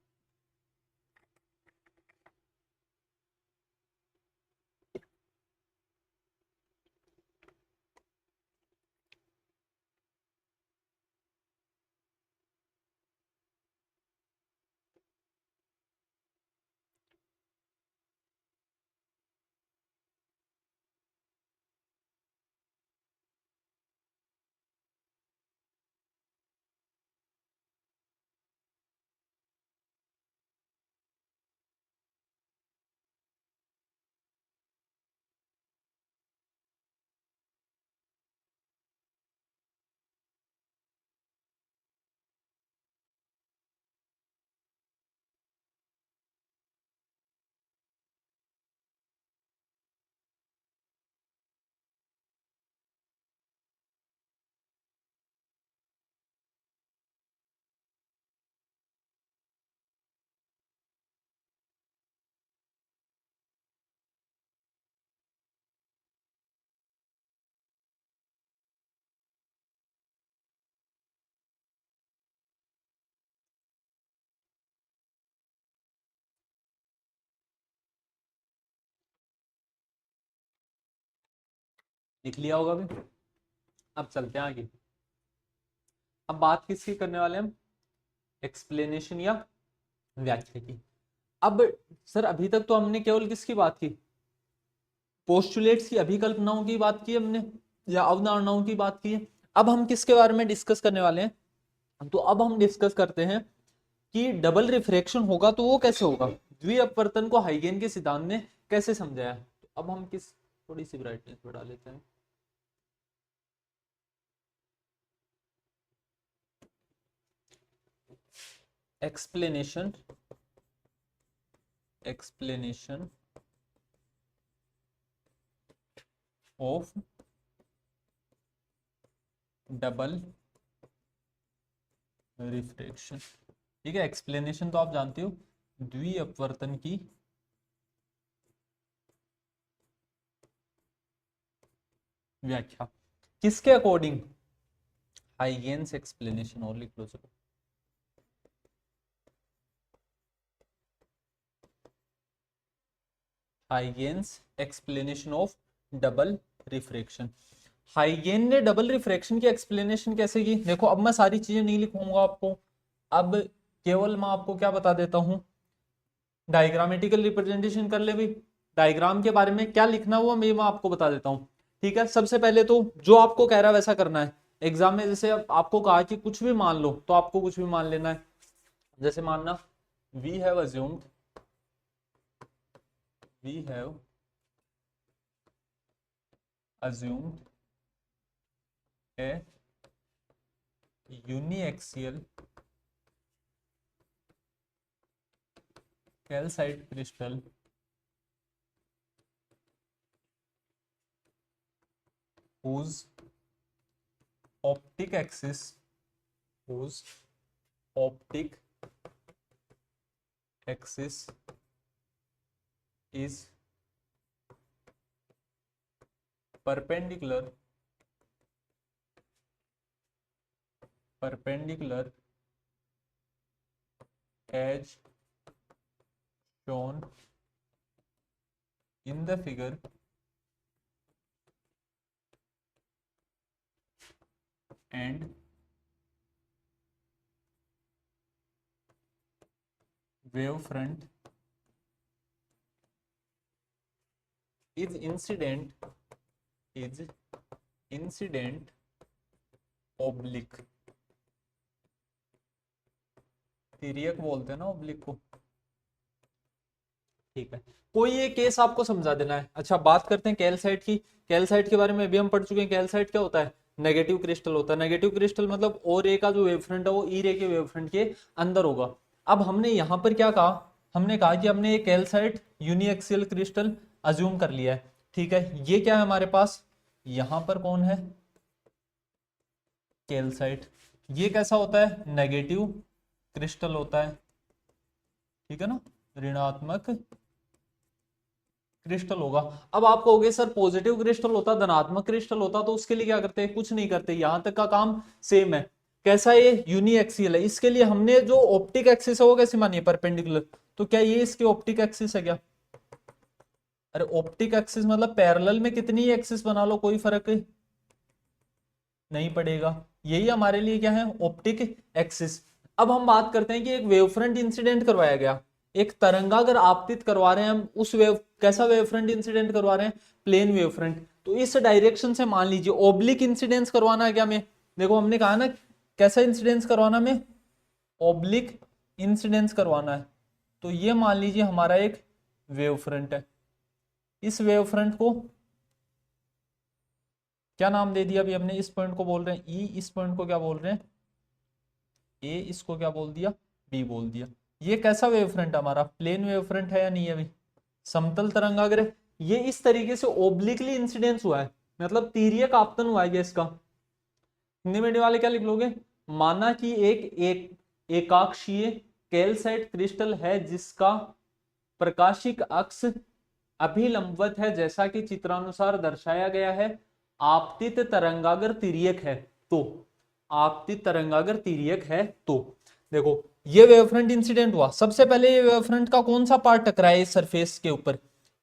लिख लिया होगा भी। अब चलते हैं आगे। अब बात किसकी करने वाले हम? एक्सप्लेनेशन या व्याख्या की। अब सर अभी तक तो हमने केवल किसकी बात की? पोस्टुलेट्स की, अभिकल्पनाओं की बात की हमने, या अवधारणाओं की बात की है। अब हम किसके बारे में डिस्कस करने वाले हैं? तो अब हम डिस्कस करते हैं कि डबल रिफ्रैक्शन होगा तो वो कैसे होगा, द्वि अपवर्तन को हाइगेन के सिद्धांत ने कैसे समझाया। तो अब हम थोड़ी सी ब्राइटनेस बढ़ा लेते हैं। Explanation of double refraction. ठीक है, एक्सप्लेनेशन तो आप जानते हो, द्विअपवर्तन की व्याख्या। किसके अकॉर्डिंग? हाइगेन्स एक्सप्लेनेशन, और लिख लो चलो। हाइगेन्स एक्सप्लेनेशन ऑफ डबल रिफ्रैक्शन। हाइगेन ने डबल रिफ्रैक्शन की एक्सप्लेनेशन कैसे की? देखो, अब मैं सारी चीजें नहीं लिखूंगा आपको, अब केवल मैं आपको क्या बता देता हूं, डायग्रामेटिकल रिप्रेजेंटेशन कर ले भी। डायग्राम के बारे में क्या लिखना हुआ मैं आपको बता देता हूं। ठीक है, सबसे पहले तो जो आपको कह रहा है वैसा करना है। एग्जाम में जैसे आपको कहा कि कुछ भी मान लो, तो आपको कुछ भी मान लेना है। जैसे मानना, we have assumed a uniaxial calcite crystal whose optic axis is perpendicular as shown in the figure and wavefront is incident oblique, तिर्यक बोलते हैं ना ओब्लिक को। ठीक है, कोई ये केस आपको समझा देना है। अच्छा, बात करते हैं कैल्साइट की। कैल्साइट के बारे में अभी हम पढ़ चुके हैं। कैल्साइट क्या होता है? नेगेटिव क्रिस्टल होता है। नेगेटिव क्रिस्टल मतलब ओ रे का जो वेवफ्रंट है वो ई रे के वेवफ्रंट के अंदर होगा। अब हमने यहां पर क्या कहा? हमने कहा कि हमने एक कैल्साइट यूनिएक्सियल क्रिस्टल अज्यूम कर लिया है। ठीक है, ये क्या है हमारे पास? यहां पर कौन है? कैल्साइट। ये कैसा होता है? नेगेटिव क्रिस्टल होता है। ठीक है ना, ऋणात्मक क्रिस्टल होगा। अब आप कहोगे सर पॉजिटिव क्रिस्टल होता, धनात्मक क्रिस्टल होता, तो उसके लिए क्या करते हैं? कुछ नहीं करते, यहां तक का काम सेम है। कैसा? ये यूनिएक्सियल है। इसके लिए हमने जो ऑप्टिक एक्सिस है वो कैसी मानी है? परपेंडिकुलर। तो क्या ये इसकी ऑप्टिक एक्सिस है क्या? अरे ऑप्टिक एक्सिस मतलब पैरेलल में कितनी एक्सिस बना लो, कोई फर्क नहीं पड़ेगा। यही हमारे लिए क्या है? Optic axis. अब हम बात करते हैं कि एक वेवफ्रंट इंसिडेंट करवाया गया, एक तरंगागर आपतित करवा रहे हैं हम उस वेव, कैसा वेवफ्रंट इंसिडेंट करवा रहे हैं? Plane wavefront. तो इस डायरेक्शन से मान लीजिए ओब्लिक इंसिडेंस करवाना है क्या हमें? देखो हमने कहा ना कैसा इंसिडेंस करवाना हमें? ओब्लिक इंसिडेंस करवाना है। तो ये मान लीजिए हमारा एक वेवफ्रंट है। इस वेवफ्रंट को क्या नाम दे दिया? अभी हमने इस पॉइंट को बोल रहे हैं ई, इस पॉइंट को क्या बोल रहे हैं? ए, इसको क्या बोल दिया? बी बोल दिया। ये कैसा वेवफ्रंट है हमारा? प्लेन वेवफ्रंट है या नहीं है? अभी समतल तरंगाग्र। ये इस तरीके से ओब्लिकली इंसिडेंस हुआ है, मतलब तिर्यक आपतन हुआ है इसका। हिंदी मीडियम वाले क्या लिख लोगे? माना कि एक एकाक्षीय कैल्साइट क्रिस्टल है जिसका प्रकाशिक अक्ष अभिलंबवत है, जैसा कि चित्रानुसार दर्शाया गया है। आपतित तरंगागर तिर्यक है तो, आपतित तरंगागर तिर्यक है तो, देखो ये वेवफ्रंट इंसिडेंट हुआ। सबसे पहले ये वेवफ्रंट का कौन सा पार्ट टकराया इस सरफेस के ऊपर?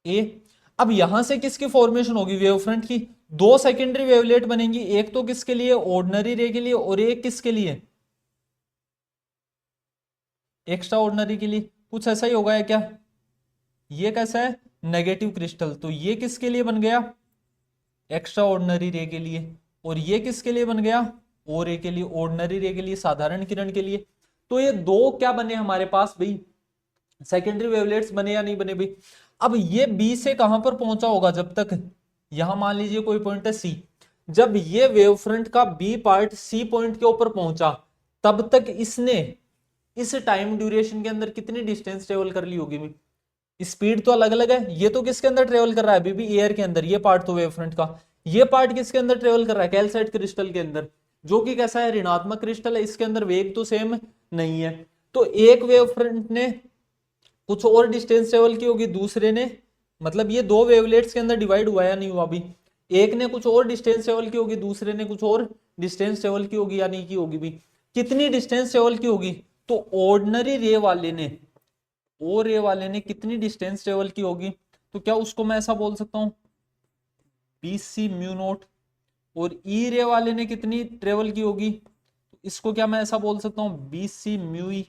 ए। अब यहां से किसकी फॉर्मेशन होगी? वेवफ्रंट की। दो सेकेंडरी वेवलेट बनेंगी, एक तो किसके लिए? ऑर्डिनरी रे के लिए, और एक किसके लिए? एक्स्ट्रा ऑर्डिनरी के लिए। कुछ ऐसा ही होगा है क्या? ये कैसा है? Negative crystal. तो ये किसके लिए बन गया? एक्स्ट्रा ऑर्डिनरी रे के लिए। और ये किसके लिए बन गया? ओ रे के लिए, ऑर्डिनरी रे के लिए, साधारण किरण के लिए। तो ये दो क्या बने हमारे पास भाई? सेकेंडरी वेवलेट्स बने या नहीं बने भाई? अब ये बी से कहां पर पहुंचा होगा, जब तक यहां मान लीजिए कोई पॉइंट है सी, जब ये वेव फ्रंट का बी पार्ट सी पॉइंट के ऊपर पहुंचा, तब तक इसने इस टाइम ड्यूरेशन के अंदर कितनी डिस्टेंस ट्रेवल कर ली होगी। स्पीड तो अलग अलग है, ये तो किसके अंदर ट्रेवल कर रहा है, अभी भी एयर के अंदर, ये पार्ट तो वेव फ्रंट का, ये पार्ट किसके अंदर ट्रेवल कर रहा है, कैल्साइट क्रिस्टल के अंदर, जो कि कैसा है, ऋणात्मक क्रिस्टल है, इसके अंदर वेग तो सेम नहीं है। तो एक वेव फ्रंट ने कुछ और डिस्टेंस ट्रेवल की होगी, दूसरे ने, मतलब ये दो वेवलेट्स के अंदर डिवाइड हुआ या नहीं हुआ अभी, एक ने कुछ और डिस्टेंस ट्रेवल की होगी, दूसरे ने कुछ और डिस्टेंस ट्रेवल की होगी या नहीं की होगी भी, कितनी डिस्टेंस ट्रेवल की होगी, तो ऑर्डिनरी रे वाले ने, ओ रे वाले ने कितनी डिस्टेंस ट्रेवल की होगी, तो क्या उसको मैं ऐसा बोल सकता हूं बी सी म्यू नोट, और ई रे वाले ने कितनी ट्रेवल की होगी, तो इसको क्या मैं ऐसा बोल सकता हूं बी सी म्यू ई,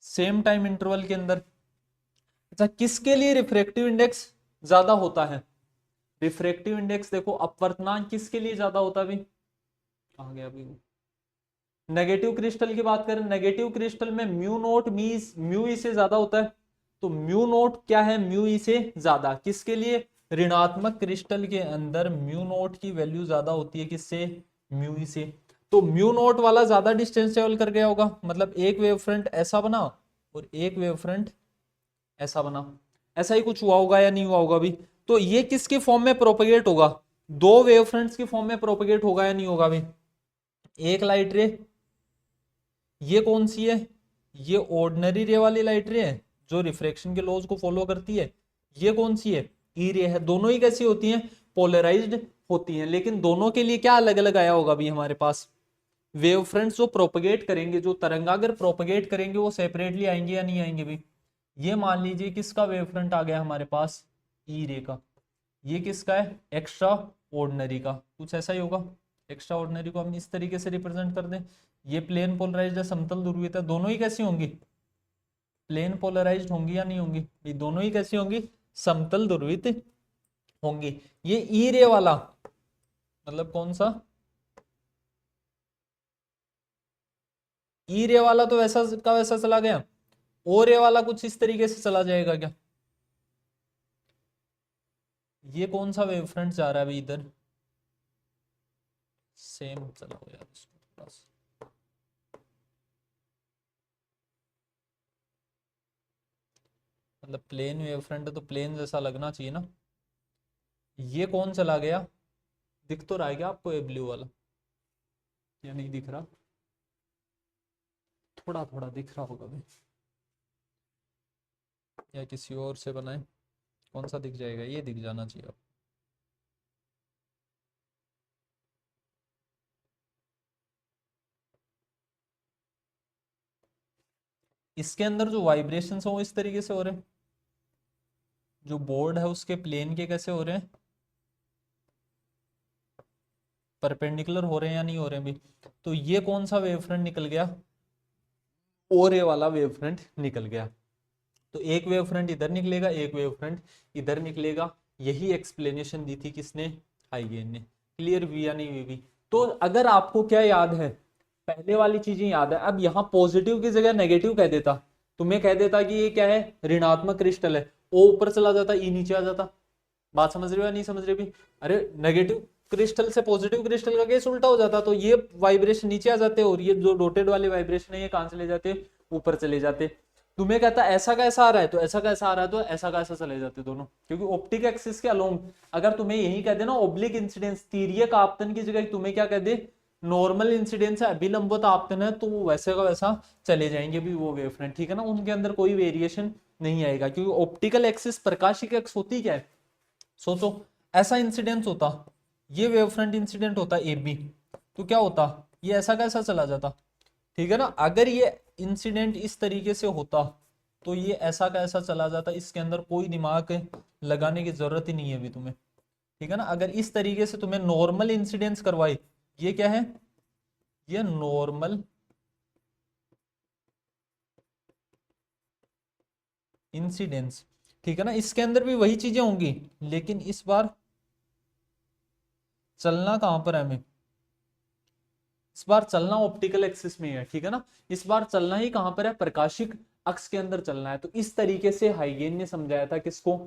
सेम टाइम इंटरवल के अंदर। अच्छा, किसके लिए रिफ्रैक्टिव इंडेक्स ज्यादा होता है, रिफ्रैक्टिव इंडेक्स देखो अपवर्तनांक किसके लिए ज्यादा होता है अभी, आ गया अभी, नेगेटिव क्रिस्टल की बात करें, नेगेटिव क्रिस्टल में म्यू नोट म्यू ई से ज्यादा होता है, तो म्यू नोट क्या है, म्यू ई से ज्यादा, किसके लिए, ऋणात्मक क्रिस्टल के अंदर म्यू नोट की वैल्यू ज्यादा होती है, किससे, म्यू ई से। तो म्यू नोट वाला ज्यादा डिस्टेंस ट्रेवल कर गया होगा, मतलब एक वेव फ्रंट ऐसा बना और एक वेव फ्रंट ऐसा बना, ऐसा ही कुछ हुआ होगा या नहीं हुआ होगा अभी। तो ये किसके फॉर्म में प्रोपेगेट होगा, दो वेव फ्रंट्स के फॉर्म में प्रोपेगेट होगा या नहीं होगा अभी। एक लाइट रे, ये कौन सी है, ये ऑर्डिनरी रे वाली लाइट रे है जो रिफ्रैक्शन के लॉज को फॉलो करती है, ये कौन सी है, ई रे है। दोनों ही कैसी होती हैं, पोलराइज्ड होती हैं, लेकिन दोनों के लिए क्या अलग अलग आया होगा अभी हमारे पास, वेव फ्रंट्स जो प्रोपगेट करेंगे, जो तरंगागर प्रोपगेट करेंगे, वो सेपरेटली आएंगे या नहीं आएंगे भी। ये मान लीजिए किसका वेव फ्रंट आ गया हमारे पास, ई रे का, ये किसका है, एक्स्ट्रा ऑर्डिनरी का, कुछ ऐसा ही होगा। एक्स्ट्रा ऑर्डिनरी को हम इस तरीके से रिप्रेजेंट कर दें, ये प्लेन पोलराइज्ड है, समतल ध्रुवित है, दोनों ही कैसी होंगी, प्लेन पोलराइज्ड होंगी या नहीं होंगी, ये दोनों ही कैसी होंगी, समतल ध्रुवित होंगी। ये ई रे वाला मतलब कौन सा, ई रे वाला तो वैसा का वैसा चला गया, ओ रे वाला कुछ इस तरीके से चला जाएगा क्या, ये कौन सा वेव फ्रंट जा रहा है अभी इधर, सेम चलाओ यार इसको थोड़ा सा, मतलब प्लेन वेव फ्रंट है तो प्लेन जैसा लगना चाहिए ना। ये कौन चला गया, दिख तो रहा है क्या आपको ये ब्लू वाला, या नहीं दिख रहा, थोड़ा थोड़ा दिख रहा होगा भाई, या किसी और से बनाए, कौन सा दिख जाएगा, ये दिख जाना चाहिए अब। इसके अंदर जो वाइब्रेशंस हो इस तरीके से हो रहे हैं, जो बोर्ड है उसके प्लेन के कैसे हो रहे हैं, परपेंडिकुलर हो रहे हैं या नहीं हो रहे हैं भी। तो ये कौन सा वेव फ्रंट निकल गया, ओ रे वाला वेव फ्रंट निकल गया। तो एक वेव फ्रंट इधर निकलेगा, एक वेव फ्रंट इधर निकलेगा, यही एक्सप्लेनेशन दी थी किसने, हाइगेन ने। क्लियर हुई या नहीं हुई। तो अगर आपको क्या याद है, पहले वाली चीजें याद है, अब यहाँ पॉजिटिव की जगह नेगेटिव कह देता, तुम्हें कह देता कि ये क्या है, ऋणात्मक क्रिस्टल है, ओ ऊपर चला जाता, ई नीचे आ जाता। बात समझ रहे हो या नहीं समझ रहे भी, अरे नेगेटिव क्रिस्टल से पॉजिटिव क्रिस्टल का केस उल्टा हो जाता, तो ये वाइब्रेशन नीचे आ जाते और ये जो डॉटेड वाले वाइब्रेशन है ये कहां चले जाते, ऊपर चले जाते। तुम्हें कहता ऐसा कैसा आ रहा है, तो ऐसा कैसा आ रहा है, तो ऐसा कैसा चले जाते दोनों, क्योंकि ऑप्टिक एक्सिस के अलोंग अगर तुम्हें यही कह देना ओब्लिक इंसिडेंस, तिर्यक आपतन की जगह तुम्हें क्या कह दे, नॉर्मल इंसिडेंस है, अभिलंबित आपतन है, तो वो वैसे का वैसा चले जाएंगे भी वो वेव फ्रंट, ठीक है ना, उनके अंदर कोई वेरिएशन नहीं आएगा, क्योंकि ऑप्टिकल एक्सिस प्रकाशिक एक्स होती क्या है, सोचो ऐसा इंसिडेंस होता, ये वेव फ्रंट इंसिडेंट होता ए बी, तो क्या होता, ये ऐसा कैसा चला जाता, ठीक है ना। अगर ये इंसिडेंट इस तरीके से होता तो ये ऐसा कैसा चला जाता, इसके अंदर कोई दिमाग लगाने की जरूरत ही नहीं है अभी तुम्हें, ठीक है ना। अगर इस तरीके से तुम्हें नॉर्मल इंसिडेंस करवाए, ये क्या है, ये नॉर्मल इंसिडेंस, ठीक है ना, इसके अंदर भी वही चीजें होंगी, लेकिन इस बार चलना कहां पर है हमें, इस बार चलना ऑप्टिकल एक्सिस में है, ठीक है ना। इस बार चलना ही कहां पर है, प्रकाशिक अक्ष के अंदर चलना है। तो इस तरीके से हाइगेन ने समझाया था किसको,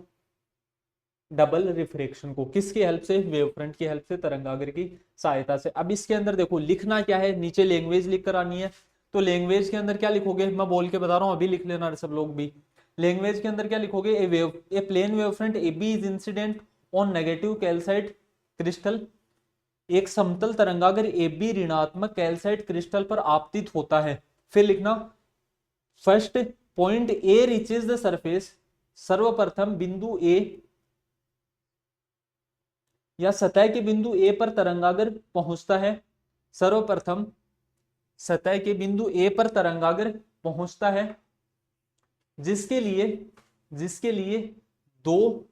डबल रिफ्रैक्शन को, किसकी हेल्प से, वेव फ्रंट की हेल्प से, तरंगाग्र की सहायता से। अब इसके अंदर देखो लिखना क्या है, नीचे लैंग्वेज लिख कर आनी है। तो लैंग्वेज के अंदर क्या लिखोगे, मैं बोल के बता रहा हूं, अभी लिख लेना सब लोग भी। लैंग्वेज के अंदर क्या लिखोगे, a plane wave front A B is incident on negative calcite crystal. एक समतल तरंगाग्र ए बी ऋणात्मक कैल्साइट क्रिस्टल पर आपतित होता है। फिर लिखना, first point A reaches the surface, सर्वप्रथम बिंदु ए या सतह के बिंदु ए पर तरंगाग्र पहुंचता है। सर्वप्रथम सतह के बिंदु ए पर तरंगाग्र पहुंचता है, जिसके लिए जिसके लिए दो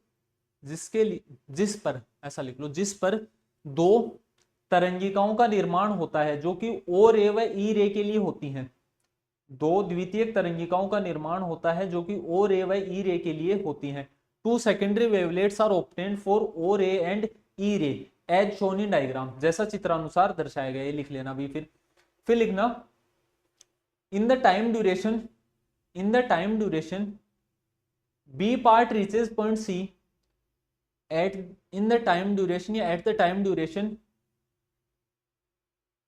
जिसके लिए जिस पर, ऐसा लिख लो, जिस पर दो तरंगिकाओं का निर्माण होता है जो कि ओ रे व ई रे के लिए होती हैं। दो द्वितीयक तरंगिकाओं का निर्माण होता है जो कि ओ रे व ई रे के लिए होती हैं। Two secondary wavelets are obtained for O ray and ई रे एज शोन इन डायग्राम, जैसा चित्रानुसार दर्शाया गया, ये लिख लेना भी। फिर लिखना, in the time duration B part reaches point C at in the time duration या at the time duration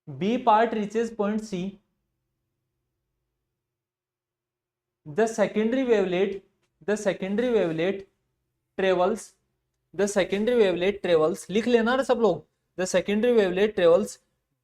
B part reaches point C, the secondary wavelet the secondary wavelet travels the secondary wavelet travels, लिख लेना ना सब लोग, the secondary wavelet travels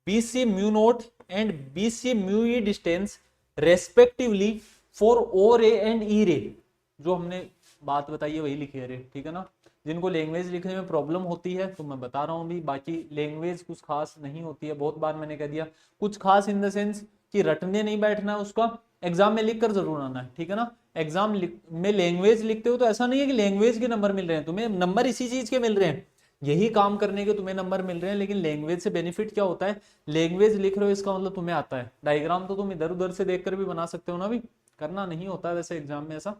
B C mu naught and B C mu E distance respectively for O ray and ई रे। जो हमने बात बताई है वही लिखी है रे, ठीक है ना। जिनको लैंग्वेज लिखने में प्रॉब्लम होती है तो मैं बता रहा हूँ भी, बाकी लैंग्वेज कुछ खास नहीं होती है, बहुत बार मैंने कह दिया। कुछ खास इन द सेंस कि रटने नहीं बैठना है उसका, एग्जाम में लिख कर जरूर आना है, ठीक है ना। एग्जाम में लैंग्वेज लिखते हो तो ऐसा नहीं है कि लैंग्वेज के नंबर मिल रहे हैं तुम्हें, नंबर इसी चीज के मिल रहे हैं, यही काम करने के तुम्हें नंबर मिल रहे हैं। लेकिन लैंग्वेज से बेनिफिट क्या होता है, लैंग्वेज लिख रहे हो इसका मतलब तुम्हें आता है। डायग्राम तो तुम इधर उधर से देखकर भी बना सकते हो ना, भी करना नहीं होता है वैसे एग्जाम में, ऐसा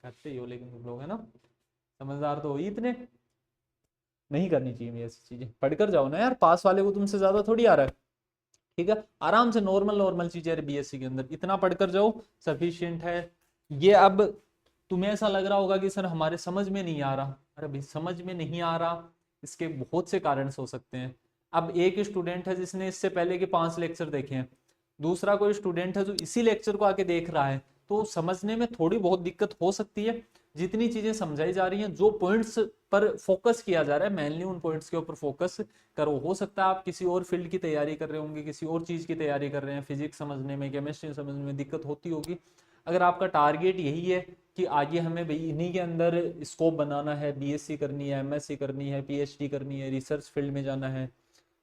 करते ही हो लेकिन तुम लोग, है ना। समझदार तो हो ही इतने, नहीं करनी चाहिए ऐसी चीजें, पढ़कर जाओ ना यार, पास वाले को तुमसे ज्यादा थोड़ी आ रहा है, ठीक है। आराम से नॉर्मल नॉर्मल चीजें बीएससी के अंदर इतना पढ़कर जाओ, सफिशियंट है ये। अब तुम्हें ऐसा लग रहा होगा कि सर हमारे समझ में नहीं आ रहा, अरे भाई समझ में नहीं आ रहा, इसके बहुत से कारण हो सकते हैं। अब एक स्टूडेंट है जिसने इससे पहले के 5 लेक्चर देखे हैं, दूसरा कोई स्टूडेंट है जो इसी लेक्चर को आके देख रहा है, तो समझने में थोड़ी बहुत दिक्कत हो सकती है। जितनी चीजें समझाई जा रही हैं, जो पॉइंट्स पर फोकस किया जा रहा है, मेनली उन पॉइंट्स के ऊपर फोकस करो। हो सकता है आप किसी और फील्ड की तैयारी कर रहे होंगे, किसी और चीज की तैयारी कर रहे हैं, फिजिक्स समझने में, केमिस्ट्री समझने में दिक्कत होती होगी। अगर आपका टारगेट यही है कि आगे हमें भाई इन्हीं के अंदर स्कोप बनाना है, बीएससी करनी है, एमएससी करनी है, पीएचडी करनी है, रिसर्च फील्ड में जाना है,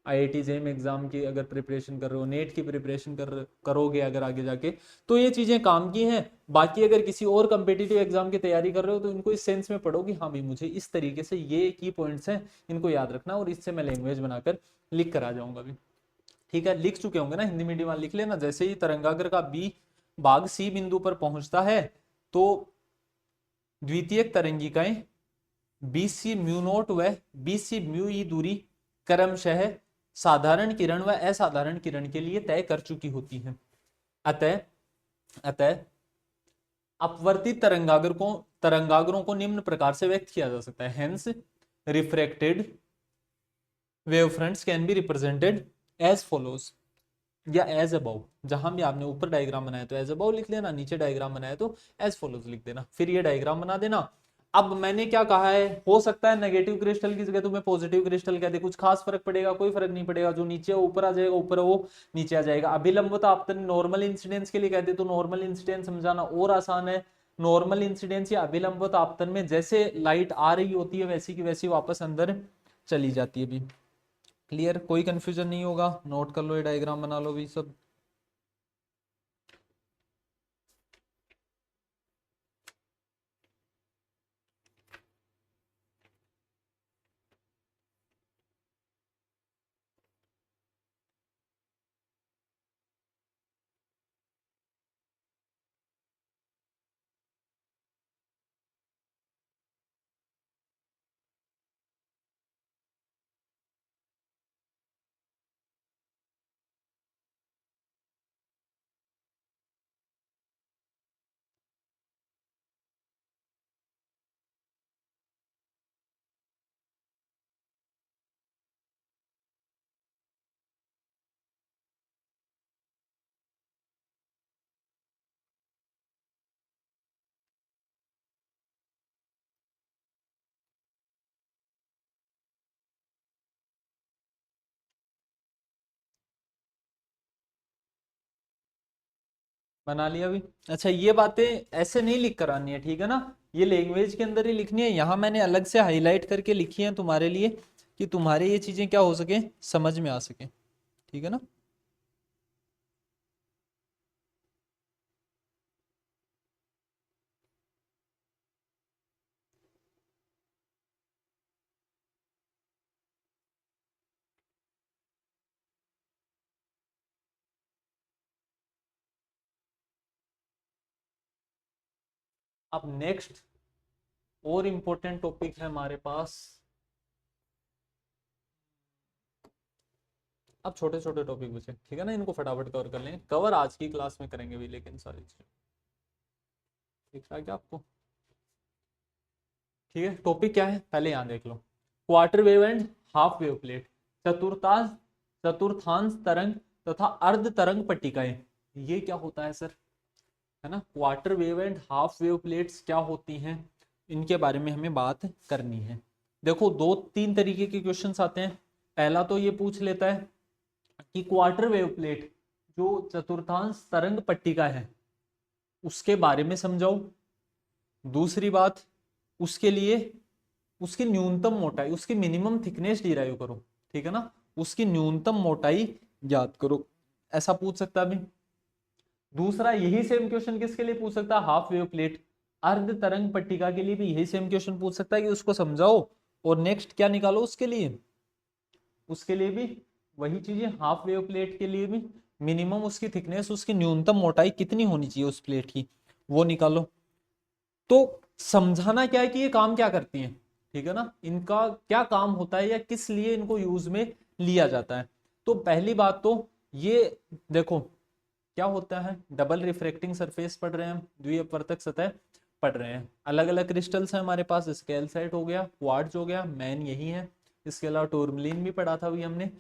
आईआईटी जेम एग्जाम की अगर प्रिपरेशन कर रहे हो, नेट की प्रिपरेशन करोगे अगर आगे जाके, तो ये चीजें काम की हैं। बाकी अगर किसी और कंपेटिटिव एग्जाम की तैयारी कर रहे हो तो इनको इस सेंस में पढ़ो कि हाँ भाई मुझे इस तरीके से ये की पॉइंट्स हैं, इनको याद रखना, और इससे मैं लैंग्वेज बनाकर लिख कर आ जाऊंगा भी, ठीक है। लिख चुके होंगे ना, हिंदी मीडियम वाले लिख लेना। जैसे ही तरंगाग्र का बी भाग सी बिंदु पर पहुंचता है तो द्वितीयक तरंगिकाएं बी सी म्यू नोट व बी सी म्यू ई दूरी क्रमशः साधारण किरण व असाधारण किरण के लिए तय कर चुकी होती हैं। अतः अतः अपवर्तित तरंगाग्रों को निम्न प्रकार से व्यक्त किया जा सकता है। Hence refracted wave fronts can be represented as follows या एज अबव। जहां भी आपने ऊपर डायग्राम बनाया तो एज अबव लिख लेना, नीचे डायग्राम बनाया तो एज फॉलोज लिख देना, फिर ये डायग्राम बना देना। अब मैंने क्या कहा है, हो सकता है नेगेटिव क्रिस्टल की जगह तुम्हें पॉजिटिव क्रिस्टल कह दे, कुछ खास फर्क पड़ेगा, कोई फर्क नहीं पड़ेगा, जो नीचे ऊपर आ जाएगा ऊपर वो नीचे आ जाएगा। अभिलंबित आपतन नॉर्मल इंसिडेंस के लिए कहते तो नॉर्मल इंसिडेंस समझाना और आसान है। नॉर्मल इंसिडेंस या अभिलंबित आपतन में जैसे लाइट आ रही होती है वैसी की वैसी वापस अंदर चली जाती है भी। क्लियर, कोई कंफ्यूजन नहीं होगा, नोट कर लो, ये डायग्राम बना लो भी सब। बना लिया अभी। अच्छा, ये बातें ऐसे नहीं लिख कर आनी है, ठीक है ना, ये लैंग्वेज के अंदर ही लिखनी है। यहाँ मैंने अलग से हाईलाइट करके लिखी है तुम्हारे लिए, कि तुम्हारे ये चीजें क्या हो सके, समझ में आ सके, ठीक है ना। अब नेक्स्ट और इम्पोर्टेंट टॉपिक है हमारे पास। अब छोटे छोटे टॉपिक बचे, ठीक है ना, इनको फटाफट कवर कर लें, कवर आज की क्लास में करेंगे भी, लेकिन सारी चीजें दिख रहा है क्या आपको? ठीक है, टॉपिक क्या है पहले यहाँ देख लो। Quarter wave and half wave plate, चतुर्थांश चतुर्थांश तरंग तथा अर्ध तरंग पट्टिकाएं, ये क्या होता है सर, है ना। Quarter wave and half wave plates क्या होती हैं, इनके बारे में हमें बात करनी है। देखो, दो तीन तरीके के क्वेश्चंस आते हैं। पहला तो ये पूछ लेता है कि क्वार्टर वेव प्लेट जो चतुर्थांश तरंग पट्टिका है उसके बारे में समझाओ। दूसरी बात, उसके लिए उसकी न्यूनतम मोटाई, उसकी मिनिमम थिकनेस डिराइव करो, ठीक है ना, उसकी न्यूनतम मोटाई ज्ञात करो, ऐसा पूछ सकता है। दूसरा यही सेम क्वेश्चन किसके लिए पूछ सकता है, हाफ वेव प्लेट अर्ध तरंग पट्टिका के लिए भी यही सेम क्वेश्चन पूछ सकता है कि उसको समझाओ और नेक्स्ट क्या निकालो उसके लिए। उसके लिए भी वही चीजें, हाफ वेव प्लेट के लिए भी मिनिमम उसकी थिकनेस, उसकी न्यूनतम मोटाई कितनी होनी चाहिए उस प्लेट की, वो निकालो। तो समझाना क्या है कि ये काम क्या करती हैं, ठीक है ना, इनका क्या काम होता है या किस लिए इनको यूज में लिया जाता है। तो पहली बात तो ये देखो, क्या होता है, डबल रिफ्रैक्टिंग सरफेस पढ़ रहे हैं हम, द्विअपवर्तक सतह पढ़ रहे हैं, अलग अलग क्रिस्टल्स हैं हमारे पास, स्केलसाइट हो गया, क्वार्ट्ज हो गया, मेन यही है, इसके अलावा टूरमलिन भी पढ़ा था अभी हमने।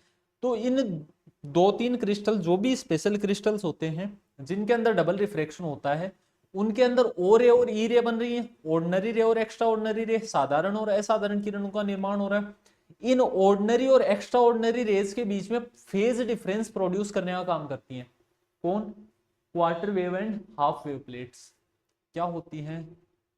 तो इन दो तीन क्रिस्टल जो भी स्पेशल क्रिस्टल्स होते हैं जिनके अंदर डबल रिफ्रैक्शन होता है, उनके अंदर ओ रे और ई रे बन रही है, ऑर्डिनरी रे और एक्स्ट्रा ऑर्डिनरी रे, साधारण और असाधारण किरणों का निर्माण हो रहा है। इन ऑर्डिनरी और एक्स्ट्रा ऑर्डिनरी रेज के बीच में फेज डिफरेंस प्रोड्यूस करने का काम करती हैं। कौन? Quarter wave and half wave plates. क्या होती हैं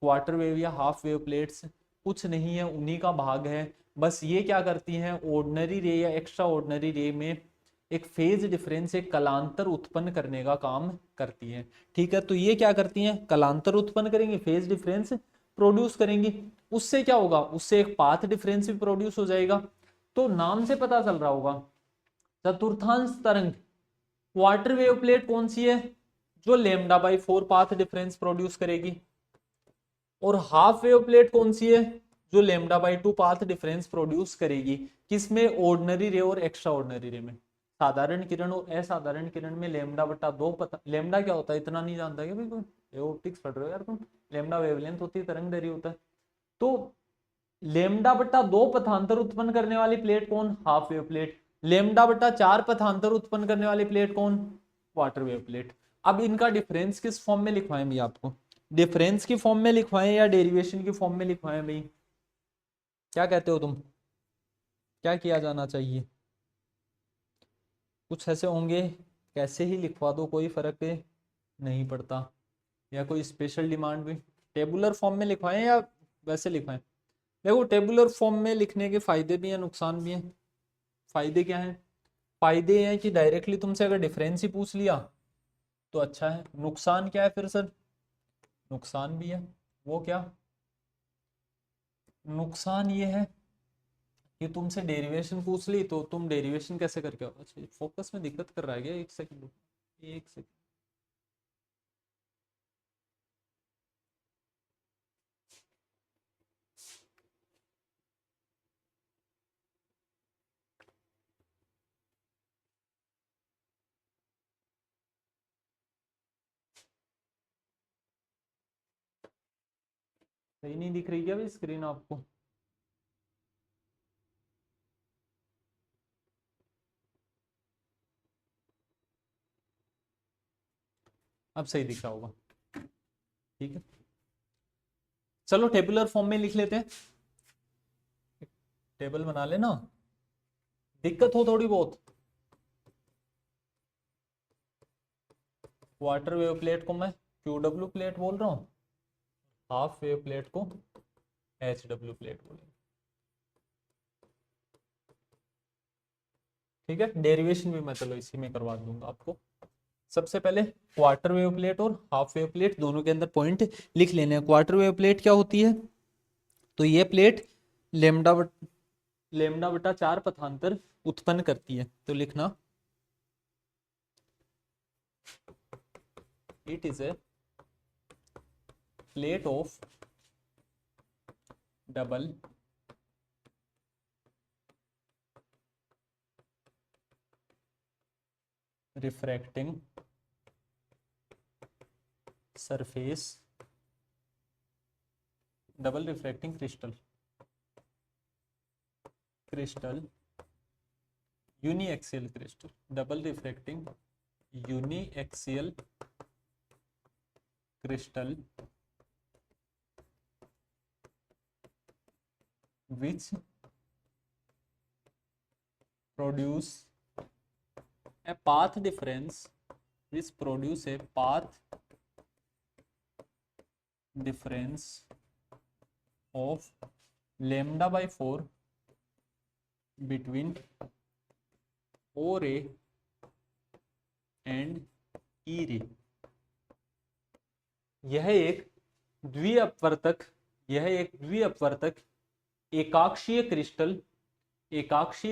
क्वार्टर वेव या हाफ वेव प्लेट्स? कुछ नहीं है, उन्हीं का भाग है। बस ये क्या करती हैं, ऑर्डिनरी रे या एक्स्ट्रा ऑर्डिनरी रे में एक फेज डिफरेंस, एक कलांतर उत्पन्न करने का काम करती है, ठीक है। तो ये क्या करती हैं, कलांतर उत्पन्न करेंगे, फेज डिफरेंस प्रोड्यूस करेंगी। उससे क्या होगा, उससे एक पाथ डिफरेंस भी प्रोड्यूस हो जाएगा। तो नाम से पता चल रहा होगा, चतुर्थांश तरंग क्वार्टर वेव प्लेट कौन सी है, जो lambda by 4 path difference produce करेगी। और हाफ वेव प्लेट कौन सी है, जो lambda by 2 path difference produce करेगी। किसमें? ऑर्डिनरी रे और एक्स्ट्रा ऑर्डिनरी रे में। साधारण किरण और असाधारण किरण में लेमडा बटा 2 पता, लेमडा क्या होता है इतना नहीं जानता क्या भाई कोई, ऑप्टिक्स पढ़ रहे हो यार तुम। लेमडा वेवलेंथ होती है, तरंग दैर्ध्य होता है। तो लेमडा बटा 2 पथांतर उत्पन्न करने वाली प्लेट कौन? Half wave plate. लेमडा बटा 4 पथांतर उत्पन्न करने वाली प्लेट कौन? Quarter wave plate. अब इनका डिफरेंस किस फॉर्म में लिखवाएं भी आपको, डिफरेंस की फॉर्म में लिखवाएं या डेरिवेशन की फॉर्म में लिखवाएं भाई, क्या कहते हो तुम, क्या किया जाना चाहिए? कुछ ऐसे होंगे, कैसे ही लिखवा दो कोई फर्क नहीं पड़ता, या कोई स्पेशल डिमांड भी, टेबुलर फॉर्म में लिखवाएं या वैसे लिखवाएं। देखो, टेबुलर फॉर्म में लिखने के फायदे भी हैं, नुकसान भी हैं। फायदे क्या हैं? फायदे हैं कि डायरेक्टली तुमसे अगर डिफरेंस ही पूछ लिया तो अच्छा है। नुकसान क्या है फिर सर? नुकसान भी है। वो क्या? नुकसान ये है कि तुमसे डेरिवेशन पूछ ली तो तुम डेरिवेशन कैसे करके आओ। अच्छा, फोकस में दिक्कत कर रहा है क्या? एक सेकंड, एक सेकंड। सही नहीं दिख रही क्या भाई स्क्रीन आपको? अब सही दिख रहा होगा, ठीक है। चलो टेबुलर फॉर्म में लिख लेते हैं, टेबल बना लेना। दिक्कत हो थोड़ी बहुत, क्वार्टर वेव प्लेट को मैं क्यू प्लेट बोल रहा हूँ, हाफ वेव प्लेट को HW प्लेट बोलेंगे। ठीक है, डेरिवेशन भी मैं चलो इसी में करवा दूंगा आपको। सबसे पहले क्वार्टर वेव प्लेट और हाफ वेव प्लेट दोनों के अंदर पॉइंट लिख लेने हैं। क्वार्टर वेव प्लेट क्या होती है, तो ये प्लेट लेमडा बटा 4 पथांतर उत्पन्न करती है। तो लिखना it is a plate of double refracting surface, double refracting crystal uniaxial crystal, double refracting uniaxial crystal which produce a path difference, which produce a path difference of lambda by 4 between O ray and E ray। यह एक द्विअपवर्तक एकाक्षीय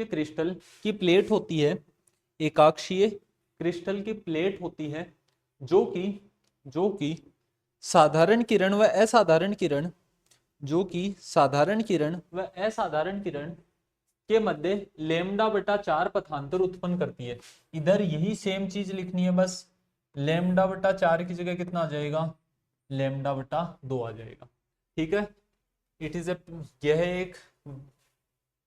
crystal की plate होती है, एकाक्षीय crystal की plate होती है जो कि साधारण किरण व असाधारण किरण के मध्य लेमडा बटा 4 पथांतर उत्पन्न करती है। इधर यही सेम चीज लिखनी है, बस लेमडा बटा 4 की जगह कितना आ जाएगा, लेमडा बटा 2 आ जाएगा। ठीक है, यह एक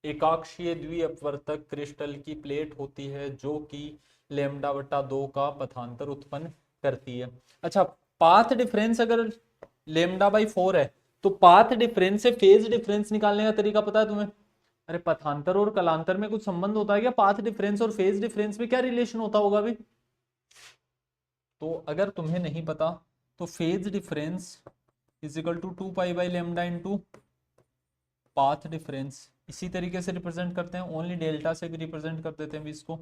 एकाक्षीय द्विअपवर्तक क्रिस्टल की प्लेट होती है जो कि लेमडा बटा 2 का पथांतर उत्पन्न करती है। अच्छा, पाथ डिफरेंस अगर लेमडा बाई 4 है तो पाथ डिफरेंस से फेज डिफरेंस निकालने का तरीका पता है तुम्हें? अरे पथांतर और कलांतर में कुछ संबंध होता है क्या? पाथ डिफरेंस और फेज डिफरेंस में क्या रिलेशन होता होगा अभी? तो अगर तुम्हें नहीं पता तो phase difference is equal to 2 pi by lambda into path difference, इसी तरीके से रिप्रेजेंट करते हैं, ओनली डेल्टा से भी रिप्रेजेंट कर देते हैं इसको।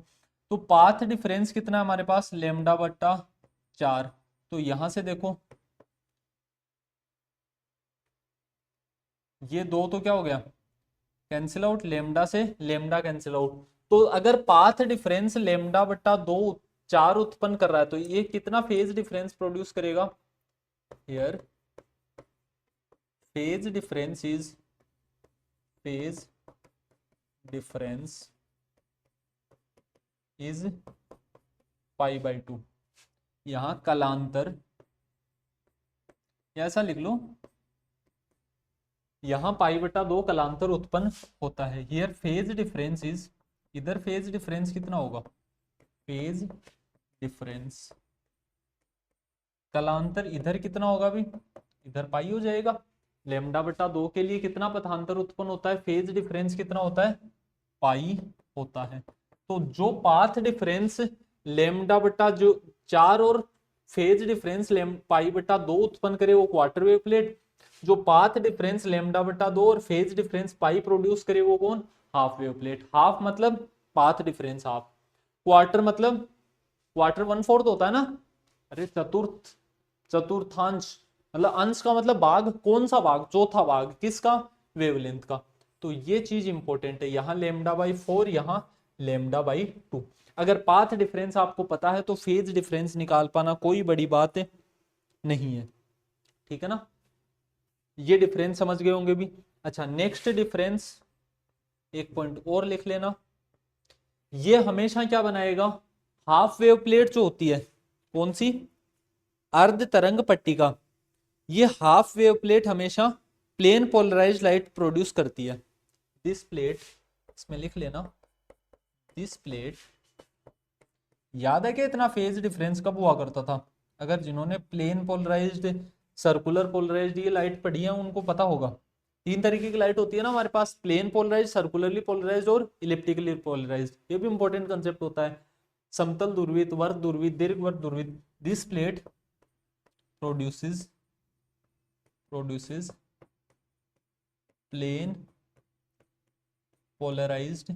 तो पाथ डिफरेंस कितना है हमारे पास, लेमडा बट्टा 4। तो यहां से देखो ये दो तो क्या हो गया, कैंसिल आउट, लेमडा से लेमडा कैंसिल आउट। तो अगर पाथ डिफरेंस लेमडा बट्टा 2 4 उत्पन्न कर रहा है तो ये कितना फेज डिफरेंस प्रोड्यूस करेगा? Here phase difference is pi by 2। यहां कलांतर, ऐसा लिख लो, यहां पाई बटा 2 कलांतर उत्पन्न होता है। हियर फेज डिफरेंस इज, इधर फेज डिफरेंस कितना होगा, फेज डिफरेंस कलांतर इधर कितना होगा भी, इधर पाई हो जाएगा। लेमडा बटा 2 के लिए कितना पथांतर उत्पन्न होता है, फेज डिफरेंस कितना होता है, पाई होता है। तो जो पाथ डिफरेंस लेमडा बटा जो 4 और फेज डिफरेंस पाई बटा 2 उत्पन्न करे वो क्वार्टर वेव प्लेट, जो पाथ डिफरेंस लेमडा बटा 2 और फेज डिफरेंस पाई प्रोड्यूस करे वो कौन, हाफ वेव प्लेट। हाफ मतलब पाथ डिफरेंस हाफ, क्वार्टर मतलब क्वार्टर 1/4 होता है ना, अरे चतुर्थांश मतलब अंश का मतलब भाग, कौन सा भाग, चौथा भाग, किसका, वेवलेंथ का। तो ये चीज इंपॉर्टेंट है, यहां लेमडा बाई 4, यहां लेमडा बाई 2। अगर पाथ डिफरेंस आपको पता है तो फेज डिफरेंस निकाल पाना कोई बड़ी बात नहीं है। ठीक है ना, ये डिफरेंस समझ गए होंगे भी। अच्छा, नेक्स्ट डिफरेंस एक पॉइंट और लिख लेना, ये हमेशा क्या बनाएगा, हाफ वेव प्लेट जो होती है, कौन सी, अर्ध तरंग पट्टिका, ये हाफ वेव प्लेट हमेशा प्लेन पोलराइज्ड लाइट प्रोड्यूस करती है। दिस प्लेट, इसमें लिख लेना, दिस प्लेट, याद है कि इतना फेज डिफरेंस कब हुआ करता था? अगर जिन्होंने प्लेन पोलराइज्ड, सर्कुलर पोलराइज्ड ये लाइट पढ़ी है उनको पता होगा। 3 तरीके की लाइट होती है ना हमारे पास, प्लेन पोलराइज्ड, सर्कुलरली पोलराइज्ड और इलिप्टिकली पोलराइज्ड। ये भी इंपॉर्टेंट कंसेप्ट होता है। समतल ध्रुवित, वर्त ध्रुवित, दीर्घवृत्त ध्रुवित, this plate produces plane polarised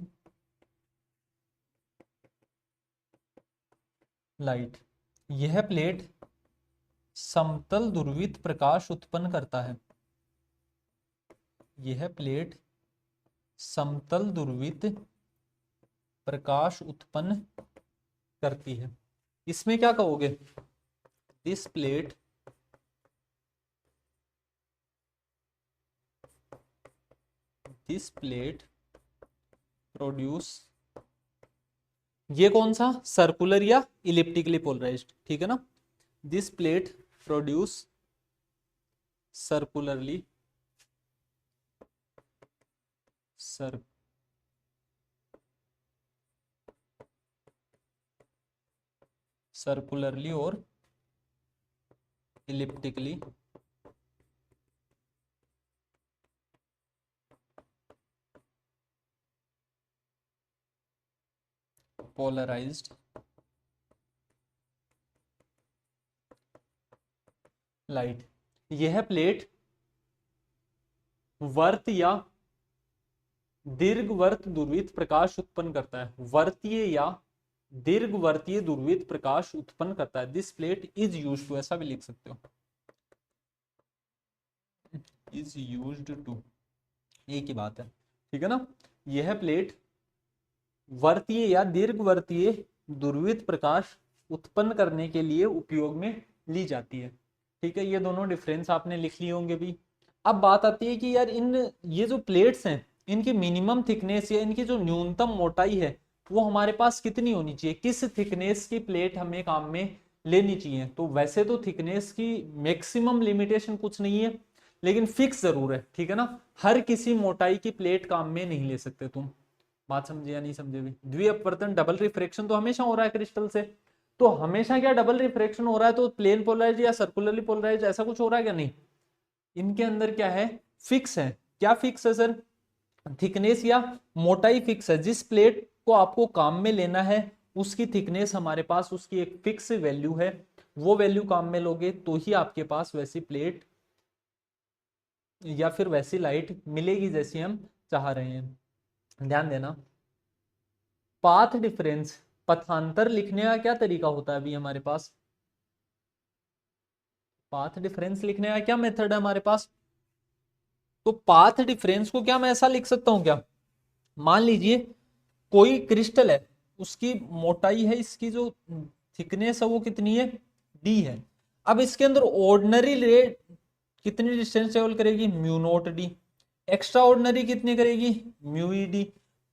light. यह प्लेट समतल ध्रुवित प्रकाश उत्पन्न करता है। यह प्लेट समतल ध्रुवित प्रकाश उत्पन्न करती है। इसमें क्या कहोगे? दिस प्लेट प्रोड्यूस, ये कौन सा, सर्कुलर या इलिप्टिकली पोलराइज्ड, ठीक है ना। दिस प्लेट प्रोड्यूस सर्कुलरली और इलिप्टिकली पोलराइज्ड लाइट। यह प्लेट वर्त या दीर्घवर्त ध्रुवित प्रकाश उत्पन्न करता है। वर्तीय या दीर्घवर्तीय ध्रुवित प्रकाश उत्पन्न करता है। This plate is used to, ऐसा भी लिख सकते हो, इज यूज्ड टू, एक ही बात है, ठीक है ना। यह प्लेट वर्तीय या दीर्घवर्तीय ध्रुवित प्रकाश उत्पन्न करने के लिए उपयोग में ली जाती है, ठीक है। ये दोनों डिफरेंस आपने लिख लिए होंगे भी। अब बात आती है कि यार ये जो प्लेट्स हैं, इनकी मिनिमम थिकनेस या इनकी जो न्यूनतम मोटाई है वो हमारे पास कितनी होनी चाहिए, किस थिकनेस की प्लेट हमें काम में लेनी चाहिए। तो वैसे तो थिकनेस की मैक्सिमम लिमिटेशन कुछ नहीं है, लेकिन फिक्स जरूर है, ठीक है ना। हर किसी मोटाई की प्लेट काम में नहीं ले सकते तुम। बात समझे या नहीं समझे भी? द्विअपवर्तन, डबल रिफ्रैक्शन तो हमेशा हो रहा है क्रिस्टल से, तो हमेशा क्या डबल रिफ्रैक्शन हो रहा है, तो प्लेन पोलराइज या सर्कुलरली पोलराइज ऐसा कुछ हो रहा है क्या? नहीं, इनके अंदर क्या है, फिक्स है। क्या फिक्स है सर? थिकनेस या मोटाई फिक्स है। जिस प्लेट को आपको काम में लेना है उसकी थिकनेस हमारे पास, उसकी एक फिक्स वैल्यू है, वो वैल्यू काम में लोगे तो ही आपके पास वैसी प्लेट या फिर वैसी लाइट मिलेगी जैसी हम चाह रहे हैं। ध्यान देना, पाथ डिफरेंस, पथांतर लिखने का क्या तरीका होता है अभी हमारे पास? पाथ डिफरेंस लिखने का क्या मेथड है हमारे पास? तो पाथ डिफरेंस को क्या मैं ऐसा लिख सकता हूं क्या? मान लीजिए कोई क्रिस्टल है, उसकी मोटाई है, इसकी जो थिकनेस है वो कितनी है, डी है। अब इसके अंदर ऑर्डिनरी रे कितनी डिस्टेंस ट्रेवल करेगी, mu naught D. Extraordinary कितनी करेगी, mu E D.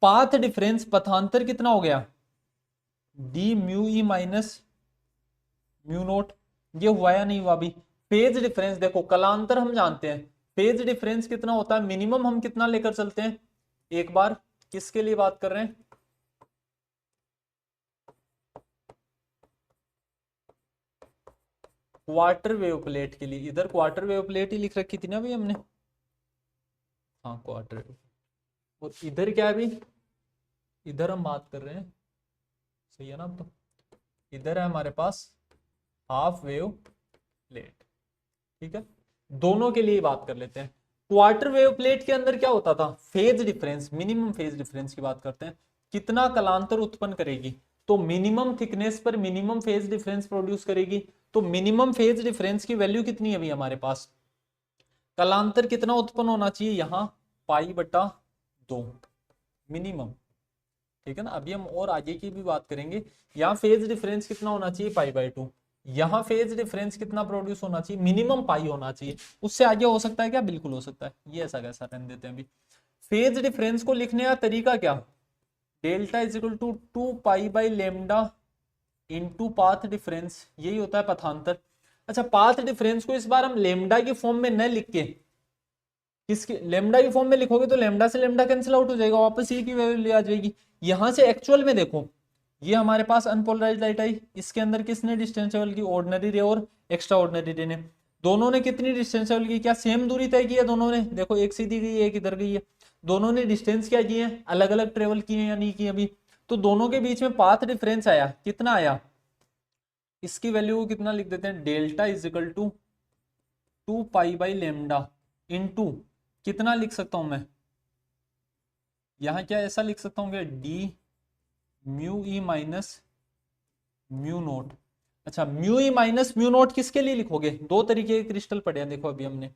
Path difference, पथांतर कितना हो गया, D mu E minus mu naught. ये हुआ या नहीं हुआ? अभी फेज डिफरेंस देखो, कलांतर हम जानते हैं, फेज डिफरेंस कितना होता है, मिनिमम हम कितना लेकर चलते हैं। एक बार किसके लिए बात कर रहे हैं, क्वार्टर वेव प्लेट के लिए। इधर क्वार्टर वेव प्लेट ही लिख रखी थी ना अभी हमने, हाँ क्वार्टर वेव। और इधर क्या है अभी, इधर हम बात कर रहे हैं, सही है ना। तो इधर है हमारे पास हाफ वेव प्लेट, ठीक है। दोनों के लिए बात कर लेते हैं। क्वार्टर वेव प्लेट के अंदर क्या होता था, phase difference, minimum phase difference की बात करते हैं, कितना कलांतर उत्पन्न करेगी। तो मिनिमम थिकनेस पर मिनिमम फेज डिफरेंस प्रोड्यूस करेगी। तो मिनिमम फेज डिफरेंस की वैल्यू कितनी है अभी हमारे पास, कलांतर कितना उत्पन्न होना चाहिए, यहां π/2 मिनिमम, ठीक है ना। अभी हम और आगे की भी बात करेंगे। यहाँ फेज डिफरेंस कितना होना चाहिए, π/2। यहाँ फेज डिफरेंस कितना प्रोड्यूस होना चाहिए, मिनिमम पाई होना चाहिए। उससे आगे हो सकता है क्या, बिल्कुल हो सकता है। ये ऐसा कैसा रहने देते हैं अभी। फेज डिफरेंस को लिखने का तरीका क्या, delta is equal to 2π/λ into path difference, यही होता है पथांतर। अच्छा, पाथ डिफरेंस को इस बार हम लेमडा की फॉर्म में न लिख के किसके, लेमडा की फॉर्म में लिखोगे तो लेमडा से लेमडा कैंसिल आउट हो जाएगा, वापस ये की वैल्यू आ जाएगी। यहां से एक्चुअल में देखो, ये हमारे पास अनपोलराइज्ड लाइट आई, इसके अंदर किसने डिस्टेंस ट्रेवल की, ऑर्डिनरी रे और एक्स्ट्रा ऑर्डिनरी रे ने। दोनों ने कितनी डिस्टेंस ट्रेवल की, क्या सेम दूरी तय की है दोनों ने? देखो एक सीधी गई है, एक इधर गई है। दोनों ने डिस्टेंस क्या किए हैं, अलग अलग ट्रेवल किए हैं या नहीं किए अभी? तो दोनों के बीच में पाथ डिफरेंस आया, कितना आया, इसकी वैल्यू को कितना लिख देते हैं, डेल्टा इज इक्वल टू 2 पाई/λ इनटू कितना लिख सकता हूं मैं, यहां क्या ऐसा लिख सकता हूँ क्या, D mu E minus mu note. अच्छा, mu E minus mu note किसके लिए लिखोगे, दो तरीके के क्रिस्टल पढ़े हैं देखो अभी हमने,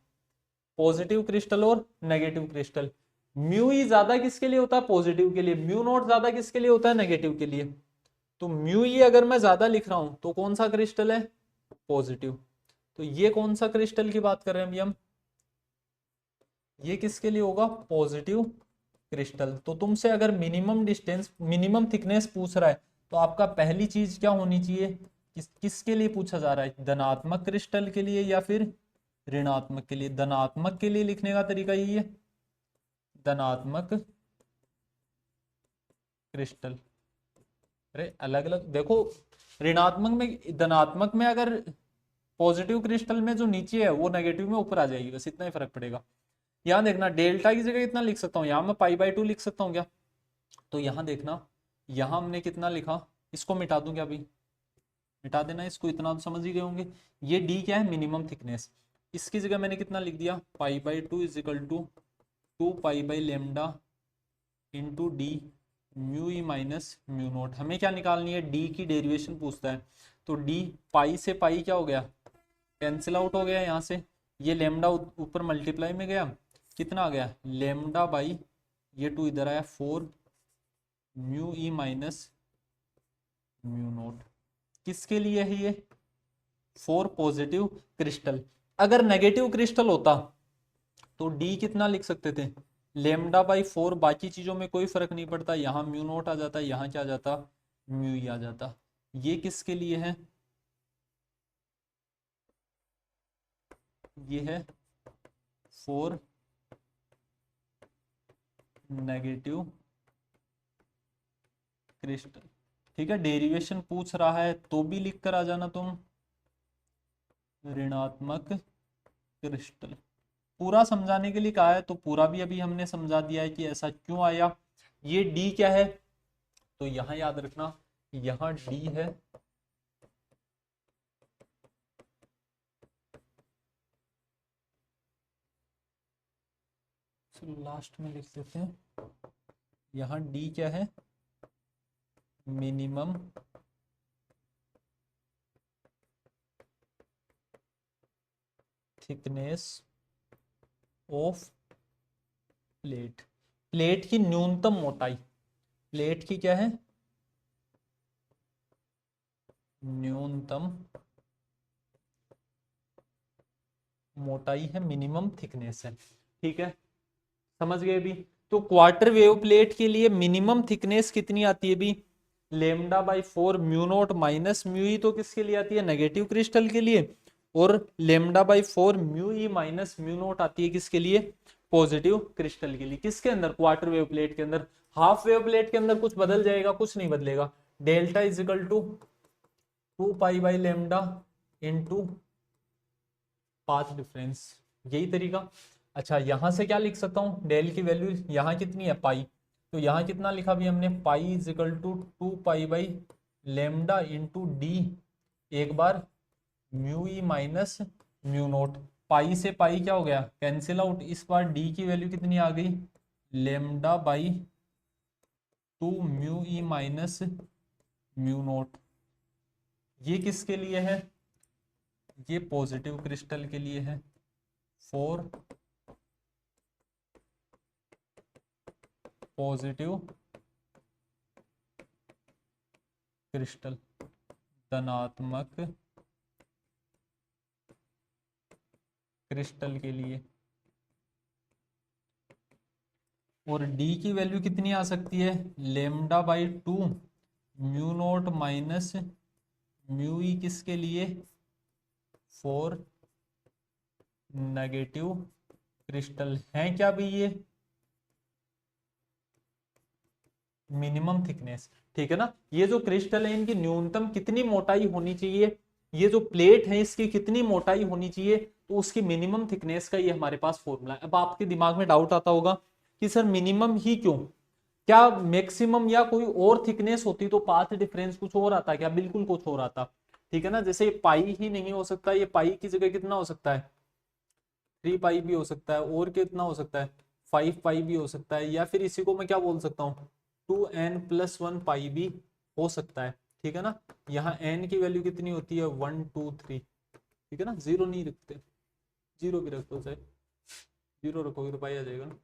पॉजिटिव क्रिस्टल और नेगेटिव क्रिस्टल। म्यू ई ज्यादा किसके लिए होता है, पॉजिटिव के लिए, म्यू नोट ज्यादा किसके लिए होता है, नेगेटिव के लिए। तो म्यू ई अगर मैं ज्यादा लिख रहा हूं तो कौन सा क्रिस्टल है, पॉजिटिव। तो ये कौन सा क्रिस्टल की बात कर रहे हैं अभी हम, ये किसके लिए होगा, पॉजिटिव क्रिस्टल। तो तुमसे अगर मिनिमम डिस्टेंस मिनिमम थिकनेस पूछ रहा है तो आपका पहली चीज क्या होनी चाहिए, किसके लिए पूछा जा रहा है, धनात्मक क्रिस्टल के लिए या फिर ऋणात्मक के लिए। धनात्मक के लिए लिखने का तरीका यही है, धनात्मक क्रिस्टल। अरे अलग अलग देखो, ऋणात्मक में धनात्मक में अगर पॉजिटिव क्रिस्टल में जो नीचे है वो नेगेटिव में ऊपर आ जाएगी, बस इतना ही फर्क पड़ेगा। यहां देखना डेल्टा की जगह कितना लिख सकता हूँ, यहां मैं पाई/2 लिख सकता हूँ क्या, तो यहां देखना, यहां हमने कितना लिखा, इसको मिटा दूं क्या अभी, मिटा देना इसको, इतना तो समझ ही गए होंगे। ये डी क्या है, मिनिमम थिकनेस, इसकी जगह मैंने कितना लिख दिया, पाई/2 इज इक्वल टू 2 पाई/λ into D mu E minus mu naught. हमें क्या निकालनी है, डी की डेरिवेशन पूछता है। तो डी पाई से पाई क्या हो गया, कैंसिल आउट हो गया यहाँ से, ये लेमडा ऊपर मल्टीप्लाई में गया, कितना आ गया, लेमडा बाई ये 2 इधर आया 4 mu E minus mu note. किसके लिए है ये, फॉर पॉजिटिव क्रिस्टल। अगर नेगेटिव क्रिस्टल होता तो डी कितना लिख सकते थे, λ/4, बाकी चीजों में कोई फर्क नहीं पड़ता, यहाँ म्यू नोट आ जाता, यहाँ क्या आ जाता, म्यू ई आ जाता। ये किसके लिए है, ये है फॉर नेगेटिव क्रिस्टल। ठीक है, डेरिवेशन पूछ रहा है तो भी लिख कर आ जाना तुम, ऋणात्मक क्रिस्टल। पूरा समझाने के लिए कहा है तो पूरा भी अभी हमने समझा दिया है कि ऐसा क्यों आया। ये डी क्या है, तो यहां याद रखना, यहां डी है लास्ट में लिख देते हैं, यहां डी क्या है, minimum thickness of plate, plate की न्यूनतम मोटाई, प्लेट की क्या है, न्यूनतम मोटाई है, मिनिमम थिकनेस है। ठीक है, समझ गए भी। तो क्वार्टर वेव प्लेट के लिए मिनिमम थिकनेस कितनी आती है भी, λ/4 mu naught minus mu E, तो किसके लिए आती है, नेगेटिव क्रिस्टल के लिए, और λ/4 mu E minus mu note आती है किसके लिए, पॉजिटिव क्रिस्टल के लिए। किसके अंदर, क्वार्टर वेव प्लेट के अंदर। हाफ वेव प्लेट के अंदर कुछ बदल जाएगा, कुछ नहीं बदलेगा, डेल्टा इज इक्वल टू 2 पाई/λ इंटू पाथ डिफरेंस, यही तरीका। अच्छा, यहां से क्या लिख सकता हूँ, डेल की वैल्यू यहाँ कितनी है, पाई, तो यहाँ कितना लिखा भी हमने, पाई इज इक्वल टू 2 पाई/λ इंटू डी, एक बार mu E minus mu naught, pi से पाई क्या हो गया, कैंसिल आउट, इस बार डी की वैल्यू कितनी आ गई, λ/2 mu E minus mu note. ये किसके लिए है, ये पॉजिटिव क्रिस्टल के लिए है, फॉर पॉजिटिव क्रिस्टल, धनात्मक क्रिस्टल के लिए। और डी की वैल्यू कितनी आ सकती है, λ/2 mu naught minus mu E, किसके लिए, फॉर नेगेटिव क्रिस्टल। है क्या भी ये मिनिमम थिकनेस। ठीक है ना, ये जो क्रिस्टल है इनकी न्यूनतम कितनी मोटाई होनी चाहिए, ये जो प्लेट है इसकी कितनी मोटाई होनी चाहिए, तो उसकी मिनिमम थिकनेस का ये हमारे पास फॉर्मूला है। अब आपके दिमाग में डाउट आता होगा कि सर मिनिमम ही क्यों, क्या मैक्सिमम या कोई और थिकनेस होती तो पाथ डिफरेंस कुछ और आता, क्या बिल्कुल कुछ और आता। ठीक है ना, जैसे पाई ही नहीं हो सकता, ये पाई की जगह कितना हो सकता है, 3 पाई भी हो सकता है, और कितना हो सकता है, 5 पाई भी हो सकता है, या फिर इसी को मैं क्या बोल सकता हूँ, 2n+1 पाई भी हो सकता है। ठीक है ना, यहाँ n की वैल्यू कितनी होती है, 1 2 3। ठीक है ना, जीरो नहीं रखते, जीरो भी रख दो, चाहे जीरो रखोगे तो पाई आ जाएगा ना,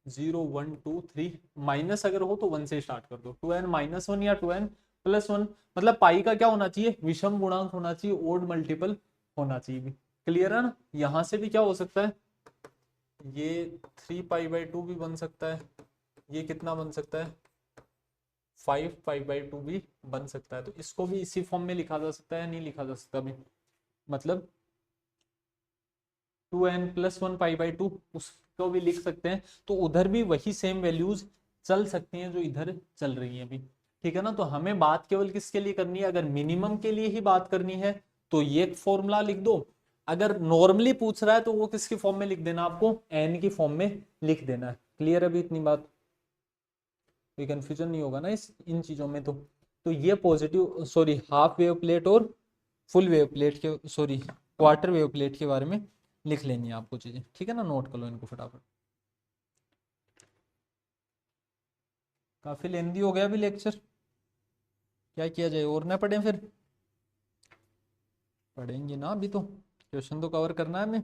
0 1 2 3, माइनस अगर हो तो 1 से स्टार्ट कर दो, 2n-1 या 2n+1, मतलब पाई का क्या होना चाहिए, विषम गुणांक होना चाहिए, ओड मल्टीपल होना चाहिए भी। क्लियर है ना, यहां से भी क्या हो सकता है, ये 3 पाई/2 भी बन सकता है, ये कितना बन सकता है, 5 पाई/2 भी बन सकता है। तो इसको भी इसी फॉर्म में लिखा जा सकता है, नहीं लिखा जा सकता भी, मतलब 2n+1 पाई/2 उसको भी लिख सकते हैं। तो उधर भी वही सेम वैल्यूज चल सकती हैं जो इधर चल रही हैं अभी। ठीक है ना, तो हमें बात केवल किसके लिए करनी है, अगर मिनिमम के लिए ही बात करनी है तो ये फॉर्मूला लिख दो, अगर नॉर्मली पूछ रहा है तो वो किसकी फॉर्म में लिख देना, आपको एन की फॉर्म में लिख देना है। क्लियर है अभी इतनी बात, कोई कंफ्यूजन नहीं होगा ना इस इन चीजों में। तो ये positive sorry half wave plate और फुल वेव प्लेट के सॉरी क्वार्टर वेव प्लेट के बारे में लिख लेनी है आपको चीजें। ठीक है ना, नोट कर लो इनको फटाफट। काफी लेंदी हो गया अभी लेक्चर, क्या किया जाए, और ना पढ़ें फिर, पढ़ेंगे ना अभी तो, क्वेश्चन तो कवर करना है हमें।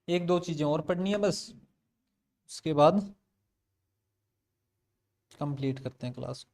एक दो चीजें और पढ़नी है बस, उसके बाद कंप्लीट करते हैं क्लास।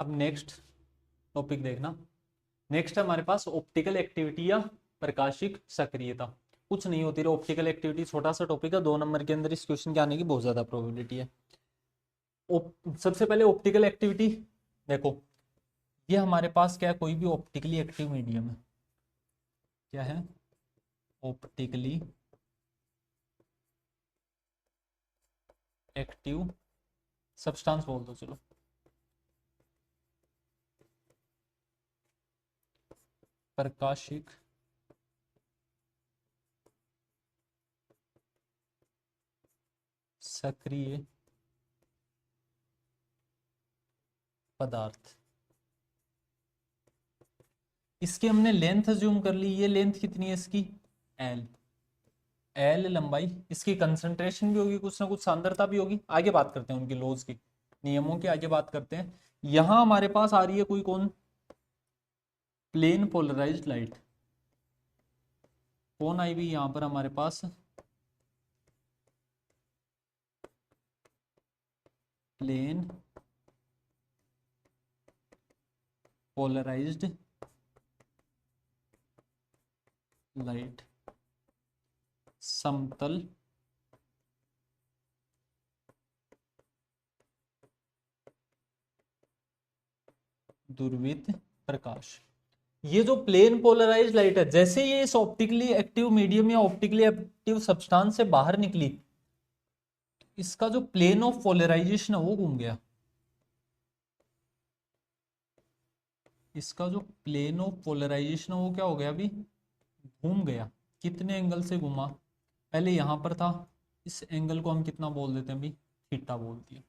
अब नेक्स्ट टॉपिक देखना, नेक्स्ट है हमारे पास ऑप्टिकल एक्टिविटी या प्रकाशिक सक्रियता। कुछ नहीं होती रही ऑप्टिकल एक्टिविटी, छोटा सा टॉपिक है, 2 नंबर के अंदर इस क्वेश्चन के आने की बहुत ज्यादा प्रोबेबिलिटी है। सबसे पहले ऑप्टिकल एक्टिविटी देखो, ये हमारे पास क्या है, कोई भी ऑप्टिकली एक्टिव मीडियम है, क्या है, ऑप्टिकली एक्टिव सब्सटेंस बोल दो चलो, प्रकाशिक सक्रिय पदार्थ। इसकी हमने लेंथ अज्यूम कर ली, ये लेंथ कितनी है इसकी, एल, एल लंबाई, इसकी कंसंट्रेशन भी होगी कुछ ना कुछ, सांद्रता भी होगी, आगे बात करते हैं उनकी लॉज की, नियमों की आगे बात करते हैं। यहां हमारे पास आ रही है कोई कौन, प्लेन पोलराइज्ड लाइट, कौन आई हुई यहां पर हमारे पास, प्लेन पोलराइज्ड लाइट, समतल ध्रुवित प्रकाश। ये जो प्लेन पोलराइज लाइट है, जैसे ये इस ऑप्टिकली एक्टिव मीडियम या ऑप्टिकली एक्टिव सब्सटेंस से बाहर निकली, इसका जो प्लेन ऑफ पोलराइजेशन है वो घूम गया। इसका जो प्लेन ऑफ पोलराइजेशन है वो क्या हो गया, अभी घूम गया। कितने एंगल से घूमा, पहले यहां पर था, इस एंगल को हम कितना बोल देते हैं अभी, थीटा बोल दिया।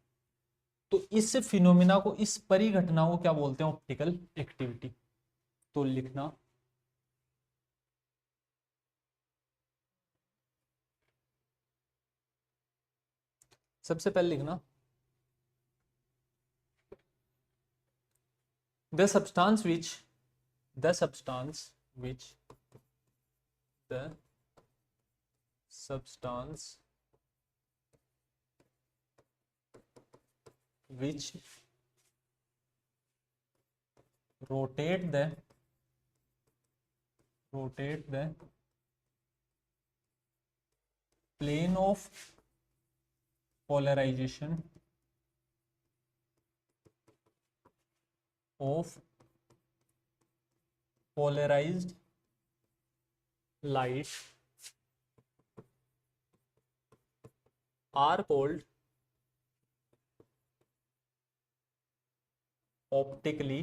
तो इस फिनोमिना को, इस परिघटना को क्या बोलते हैं, ऑप्टिकल एक्टिविटी। तो लिखना सबसे पहले लिखना the substance which the substance which the substance which rotate the plane of polarization of polarized light are called optically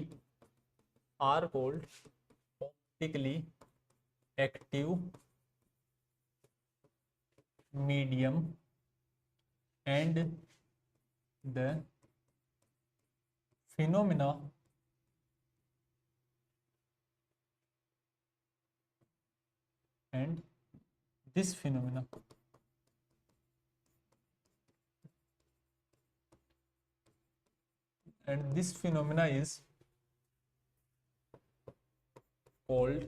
active medium, and the phenomena and this phenomena is called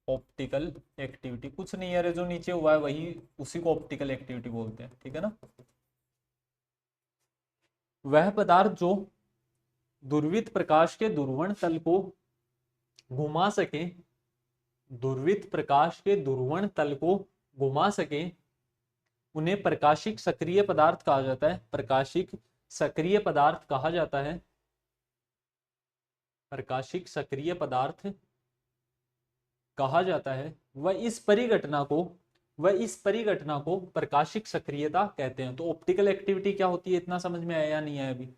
optical activity. कुछ नहीं यार, जो नीचे हुआ है वही, उसी को ऑप्टिकल एक्टिविटी बोलते हैं, ठीक है ना। वह पदार्थ जो दुर्वित प्रकाश के दुर्वण तल को घुमा सके, दुर्वित प्रकाश के दुर्वण तल को घुमा सके, उन्हें प्रकाशिक सक्रिय पदार्थ कहा जाता है। प्रकाशिक सक्रिय पदार्थ कहा जाता है। प्रकाशिक सक्रिय पदार्थ कहा जाता है। वह इस परिघटना को प्रकाशिक सक्रियता कहते हैं। तो ऑप्टिकल एक्टिविटी क्या होती है, इतना समझ में आया या नहीं आया अभी।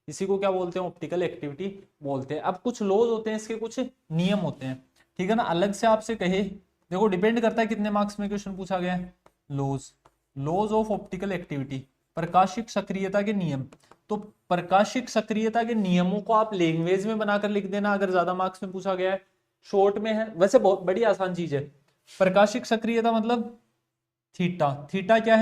इसी को क्या बोलते हैं, ऑप्टिकल एक्टिविटी बोलते हैं। अब कुछ लॉज होते हैं, इसके कुछ नियम होते हैं, ठीक है ना। अलग से आपसे कहे, देखो डिपेंड करता है कितने मार्क्स में क्वेश्चन पूछा गया है। लॉज ऑफ ऑप्टिकल एक्टिविटी, प्रकाशिक सक्रियता के नियम। तो प्रकाशिक सक्रियता के नियमों को आप लैंग्वेज में बनाकर लिख देना, अगर ज्यादा मार्क्स में पूछा गया है। शॉर्ट में है, वैसे बहुत बड़ी आसान चीज है। प्रकाशिक सक्रियता मतलब थीटा। थीटा क्या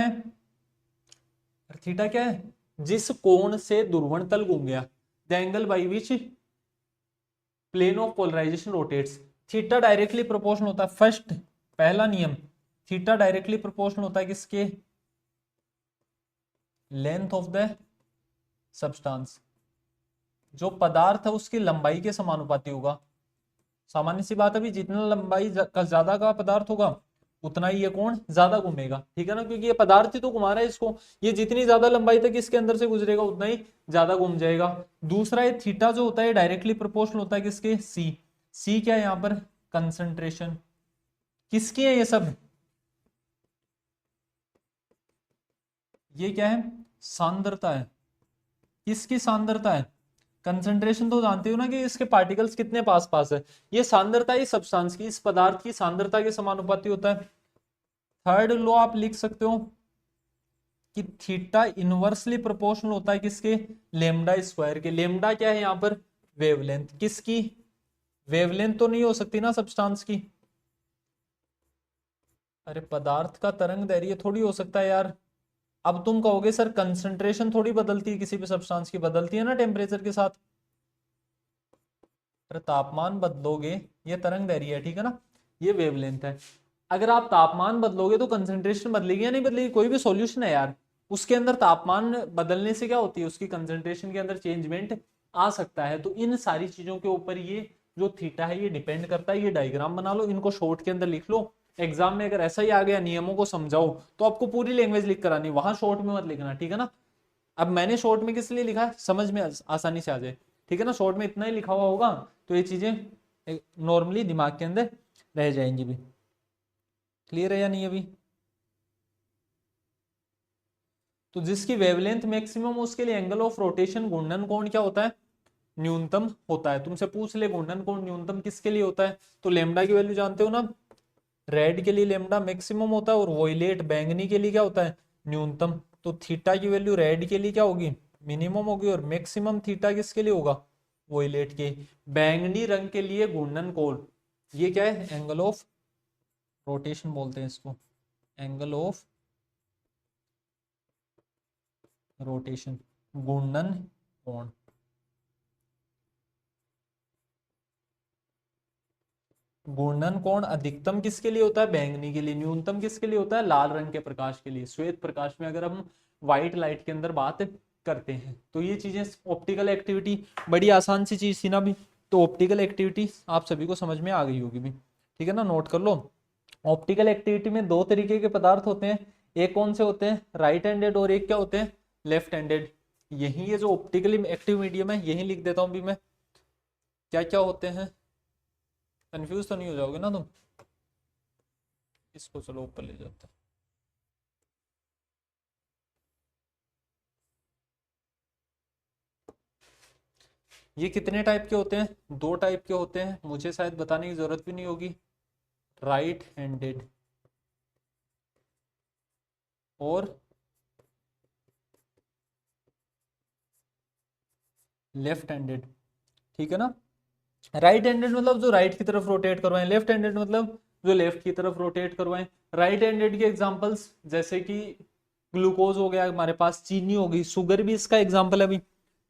है, जिस कोण से दुर्वण तल घूम गया, the angle by which plane of polarization rotates. Theta directly proportional होता है, फर्स्ट पहला नियम, थीटा डायरेक्टली प्रोपोर्शनल होता है किसके, लेंथ ऑफ द सब्सटेंस। जो पदार्थ है उसकी लंबाई के समानुपाती होगा। सामान्य सी बात है भी, जितना लंबाई का ज्यादा का पदार्थ होगा उतना ही ये कोण ज्यादा घूमेगा, ठीक है ना, क्योंकि ये पदार्थ ही तो घुमा रहा है इसको। ये जितनी ज्यादा लंबाई तक इसके अंदर से गुजरेगा उतना ही ज्यादा घूम जाएगा। दूसरा, ये थीटा जो होता है डायरेक्टली प्रोपोर्शनल होता है किसके, सी क्या है यहाँ पर, कंसंट्रेशन। किसकी है ये सब, ये क्या है, सांद्रता है। किसकी सांद्रता है, कंसंट्रेशन तो जानते हो ना कि इसके पार्टिकल्स कितने पास पास है। ये सांद्रता इस सब्सटेंस की, इस पदार्थ की सांद्रता के समानुपाती होता है। थर्ड लॉ आप लिख सकते हो कि थीटा इनवर्सली प्रोपोर्शनल होता है किसके, लेमडा स्क्वायर के। लेमडा क्या है यहाँ पर, वेवलेंथ। किसकी, वेवलेंथ तो नहीं हो सकती ना सब्सटेंस की। अरे पदार्थ का तरंग दैर्घ्य थोड़ी हो सकता है यार। अब तुम कहोगे सर कंसंट्रेशन थोड़ी बदलती है किसी भी सब्सटेंस की, बदलती है ना टेम्परेचर के साथ। अरे तापमान बदलोगे, ये तरंग दैर्घ्य है, ठीक है ना, ये वेवलेंथ है। अगर आप तापमान बदलोगे तो कंसंट्रेशन बदलेगी या नहीं बदलेगी। कोई भी सॉल्यूशन है यार, उसके अंदर तापमान बदलने से क्या होती है, उसकी कंसंट्रेशन के अंदर चेंजमेंट आ सकता है। तो इन सारी चीजों के ऊपर ये जो थीटा है ये डिपेंड करता है। ये डायग्राम बना लो, इनको शॉर्ट के अंदर लिख लो। एग्जाम में अगर ऐसा ही आ गया नियमों को समझाओ तो आपको पूरी लैंग्वेज लिख कर आनी, वहां शॉर्ट में मत लिखना, ठीक है ना। अब मैंने शॉर्ट में किस लिए लिखा है, समझ में आसानी से आ जाए, ठीक है ना। शॉर्ट में इतना ही लिखा हुआ होगा तो ये चीजें नॉर्मली दिमाग के अंदर रह जाएंगी भी। क्लियर है या नहीं अभी? तो जिसकी वेवलेंथ मैक्सिमम उसके लिए एंगल ऑफ रोटेशन घूर्णन कोण क्या होता है? न्यूनतम होता है। तुमसे पूछ ले घूर्णन कोण न्यूनतम किसके लिए होता है, तो लेमडा की वैल्यू जानते हो ना, रेड के लिए लेमडा मैक्सिमम होता है और वोयलेट बैंगनी के लिए क्या होता है? न्यूनतम। तो थीटा की वैल्यू रेड के लिए क्या होगी? मिनिमम होगी, और मैक्सिमम थीटा किसके लिए होगा? वोयलेट के। बैंगनी रंग के लिए घूर्णन कोण, ये क्या है? एंगल ऑफ रोटेशन बोलते हैं इसको, एंगल ऑफ रोटेशन, घूर्णन कोण। घूर्णन कोण अधिकतम किसके लिए होता है? बैंगनी के लिए। न्यूनतम किसके लिए होता है? लाल रंग के प्रकाश के लिए। श्वेत प्रकाश में अगर हम व्हाइट लाइट के अंदर बात करते हैं, तो ये चीजें ऑप्टिकल एक्टिविटी बड़ी आसान सी चीज थी ना भी। तो ऑप्टिकल एक्टिविटी आप सभी को समझ में आ गई होगी भी, ठीक है ना, नोट कर लो। ऑप्टिकल एक्टिविटी में दो तरीके के पदार्थ होते हैं, एक कौन से होते हैं? राइट हैंडेड, और एक क्या होते हैं? Left handed. यही ये जो ऑप्टिकली एक्टिव मीडियम है, यही लिख देता हूं भी मैं, क्या क्या होते हैं। कंफ्यूज तो नहीं हो जाओगे ना तुम? इसको चलो ऊपर ले जाते हैं। ये कितने टाइप के होते हैं? दो टाइप के होते हैं, मुझे शायद बताने की जरूरत भी नहीं होगी। राइट हैंडेड और लेफ्ट हैंडेड, ठीक है ना। राइट हैंडेड मतलब जो राइट की तरफ रोटेट करवाएं, लेफ्ट हैंडेड मतलब जो लेफ्ट की तरफ रोटेट करवाएं। राइट हैंडेड के एग्जांपल्स जैसे कि ग्लूकोज हो गया हमारे पास, चीनी हो गई, शुगर भी इसका एग्जांपल है अभी,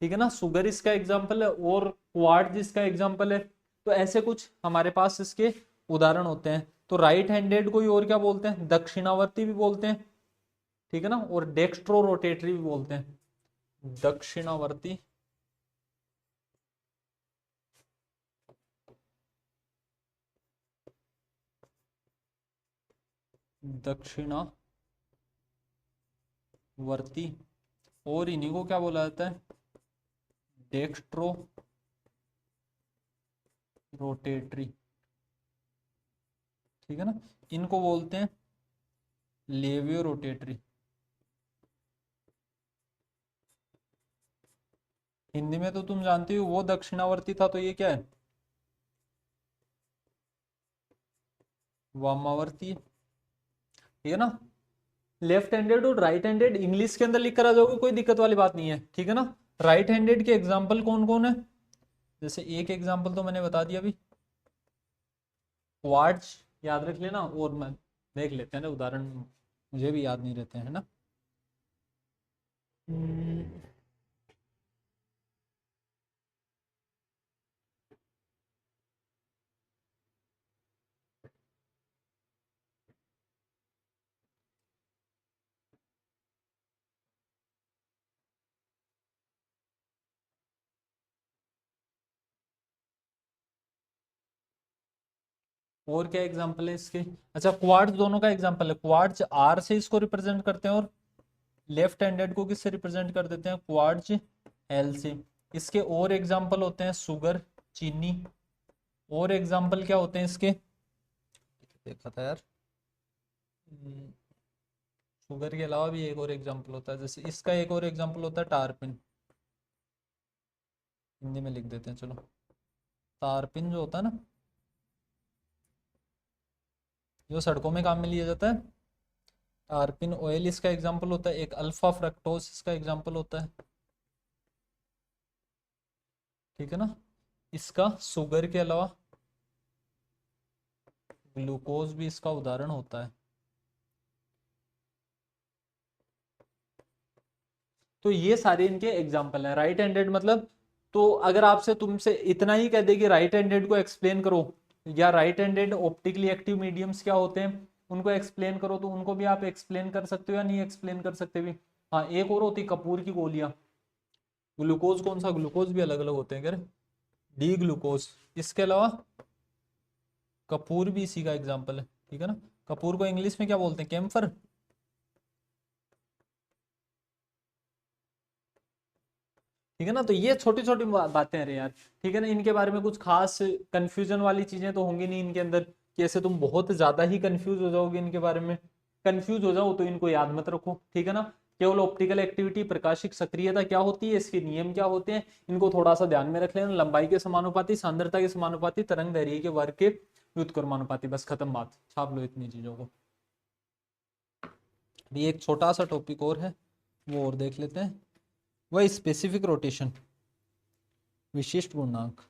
ठीक है ना, शुगर इसका एग्जांपल है, और क्वार्ट्ज इसका एग्जांपल है। तो ऐसे कुछ हमारे पास इसके उदाहरण होते हैं। तो राइट हैंडेड को और क्या बोलते हैं? दक्षिणावर्ती भी बोलते हैं, ठीक है ना, और डेक्स्ट्रो रोटेटरी भी बोलते हैं। दक्षिणावर्ती, दक्षिणावर्ती, और इन्हीं को क्या बोला जाता है? डेक्स्ट्रो रोटेटरी, ठीक है ना। इनको बोलते हैं लेवियो रोटेटरी। हिंदी में तो तुम जानती हो वो दक्षिणावर्ती था, तो ये क्या है? वामावर्ती, ठीक है ना। लेफ्ट हैंडेड और राइट हैंडेड इंग्लिश के अंदर लिख कर आ जाओगे, कोई दिक्कत वाली बात नहीं है, ठीक है ना। राइट हैंडेड के एग्जाम्पल कौन कौन है? जैसे एक एग्जाम्पल तो मैंने बता दिया अभी, क्वार्ट्ज, याद रख लेना, और मैं देख लेते हैं ना उदाहरण, मुझे भी याद नहीं रहते हैं ना। हम्म, और क्या एग्जाम्पल है इसके? अच्छा, क्वार्ट्ज दोनों का एग्जाम्पल है। क्वार्ट्ज आर से इसको रिप्रेजेंट करते हैं, और लेफ्ट हैंडेड को किससे रिप्रेजेंट कर देते हैं? क्वार्ट्ज एल से। इसके और एग्जाम्पल होते हैं शुगर, चीनी, और एग्जाम्पल क्या होते हैं इसके? देखा था यार, शुगर के अलावा भी एक और एग्जाम्पल होता है, जैसे इसका एक और एग्जाम्पल होता है टारपिन। हिंदी में लिख देते हैं चलो। टारपिन जो होता है ना, जो सड़कों में काम में लिया जाता है, टारपिन ऑयल इसका एग्जाम्पल होता है। एक अल्फा फ्रक्टोस इसका एग्जाम्पल होता है, ठीक है ना। इसका शुगर के अलावा ग्लूकोज भी इसका उदाहरण होता है। तो ये सारे इनके एग्जाम्पल हैं। राइट हैंडेड मतलब, तो अगर आपसे तुमसे इतना ही कह दे कि राइट हैंडेड को एक्सप्लेन करो, या right handed optically active mediums क्या होते हैं उनको एक्सप्लेन करो, तो उनको भी आप एक्सप्लेन कर सकते हो या नहीं एक्सप्लेन कर सकते भी। हाँ, एक और होती कपूर की गोलियां। ग्लूकोज कौन सा? ग्लूकोज भी अलग अलग होते हैं क्या? D glucose. इसके अलावा कपूर भी इसी का एग्जाम्पल है, ठीक है ना। कपूर को इंग्लिश में क्या बोलते हैं? कैम्फर। ठीक है ना। तो ये छोटी छोटी बातें हैं यार, ठीक है ना। इनके बारे में कुछ खास कंफ्यूजन वाली चीजें तो होंगी नहीं इनके अंदर, कि ऐसे तुम बहुत ज्यादा ही कंफ्यूज हो जाओगे इनके बारे में। कंफ्यूज हो जाओ तो इनको याद मत रखो, ठीक है ना। केवल ऑप्टिकल एक्टिविटी, प्रकाशिक सक्रियता क्या होती है, इसके नियम क्या होते हैं, इनको थोड़ा सा ध्यान में रख लेना। लंबाई के समानुपाती, सांद्रता के समानुपाती, तरंग दैर्घ्य के वर्ग के व्युत्क्रमानुपाती, बस खत्म बात, छाप लो इतनी चीजों को। अभी एक छोटा सा टॉपिक और है, वो और देख लेते हैं, वह स्पेसिफिक रोटेशन, विशिष्ट गुणांक।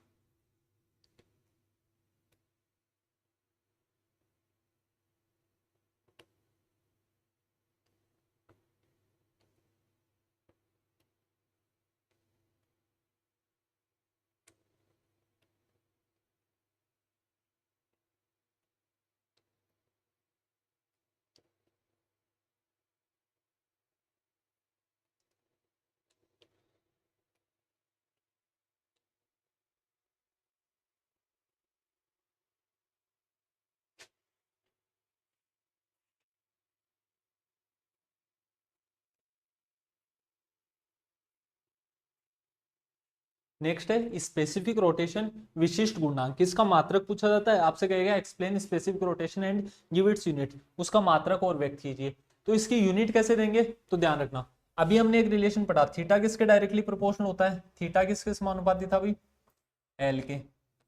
नेक्स्ट है स्पेसिफिक रोटेशन, विशिष्ट गुणांक। किसका मात्रक पूछा जाता है, आपसे कहेगा explain specific rotation and give its unit, उसका मात्रक और व्यक्त कीजिए। तो इसकी यूनिट कैसे देंगे, तो ध्यान रखना, अभी हमने एक रिलेशन पढ़ा, थीटा किसके डायरेक्टली प्रोपोर्शनल होता है, थीटा किसके समानुपाती था भाई, एल के।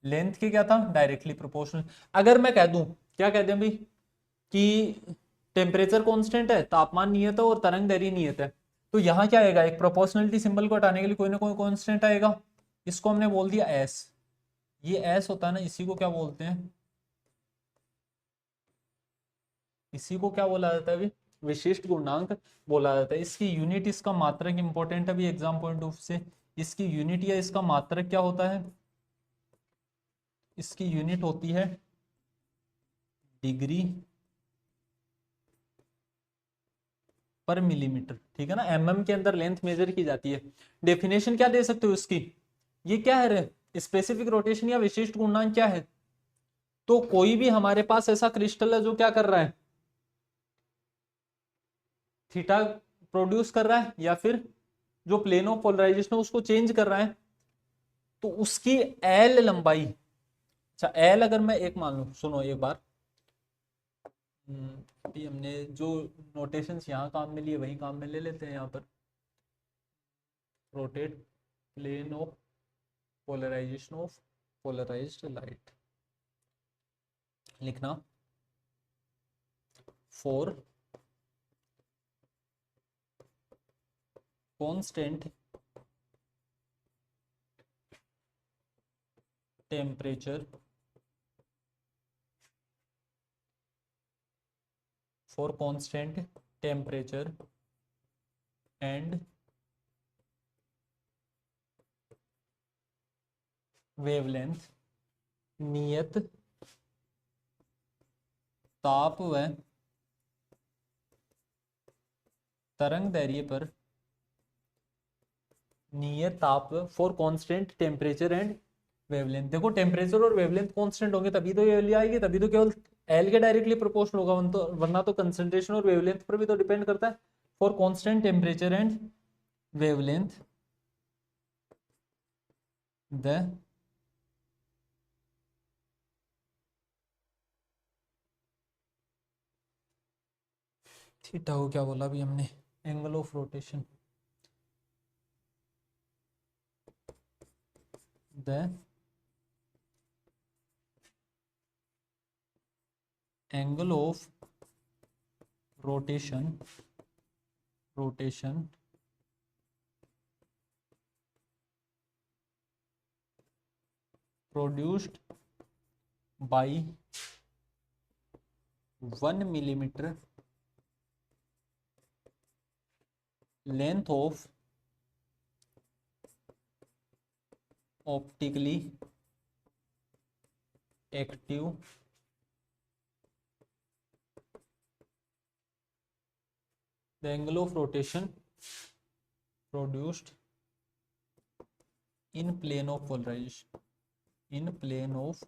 लेंथ के क्या था, डायरेक्टली प्रोपोर्शनल। अगर मैं कह दूं, क्या कह दें भाई, कि टेम्परेचर कांस्टेंट है, तापमान नियत है और तरंग दैर्घ्य नियत है, तो यहाँ क्या आएगा, एक प्रोपोर्शनलिटी सिंबल को हटाने के लिए कोई ना कोई कांस्टेंट आएगा, इसको हमने बोल दिया एस। ये एस होता है ना, इसी को क्या बोलते हैं, इसी को क्या बोला जाता है अभी, विशिष्ट गुणांक बोला जाता है। इसकी यूनिट, इसका मात्रक इंपॉर्टेंट है अभी एग्जाम पॉइंट ऑफ से, इसकी यूनिट या इसका मात्रक क्या होता है, इसकी यूनिट होती है डिग्री पर मिलीमीटर, ठीक है ना। एमएम के अंदर लेंथ मेजर की जाती है। डेफिनेशन क्या दे सकते हो इसकी, ये क्या है रे, स्पेसिफिक रोटेशन या विशिष्ट गुणांक क्या है, तो कोई भी हमारे पास ऐसा क्रिस्टल है जो क्या कर रहा है, थीटा प्रोड्यूस कर रहा है, या फिर जो प्लेन ऑफ पोलराइजेशन है उसको चेंज कर रहा है, तो उसकी एल लंबाई, अच्छा एल अगर मैं एक मान लू, सुनो एक बार, अभी हमने जो नोटेशंस यहाँ काम में लिए वही काम में ले लेते हैं यहाँ पर। Rotate plane of polarisation of polarised light लिखना, for constant temperature, for constant temperature and wavelength, नियत ताप व तरंग दैर्घ्य पर, नियत ताप for constant temperature and wavelength. देखो टेम्परेचर और वेवलेंथ कांस्टेंट होंगे तभी तो ये वैल्यू आएगी, तभी तो केवल एल के डायरेक्टली प्रोपोर्शनल होगा, वरना तो कंसंट्रेशन और वेवलेंथ पर भी तो डिपेंड करता है। For constant temperature and wavelength the theta को क्या बोला अभी हमने, angle of rotation, the angle of rotation produced by 1 millimeter length of optically active the angle of rotation produced in plane of polarization, in plane of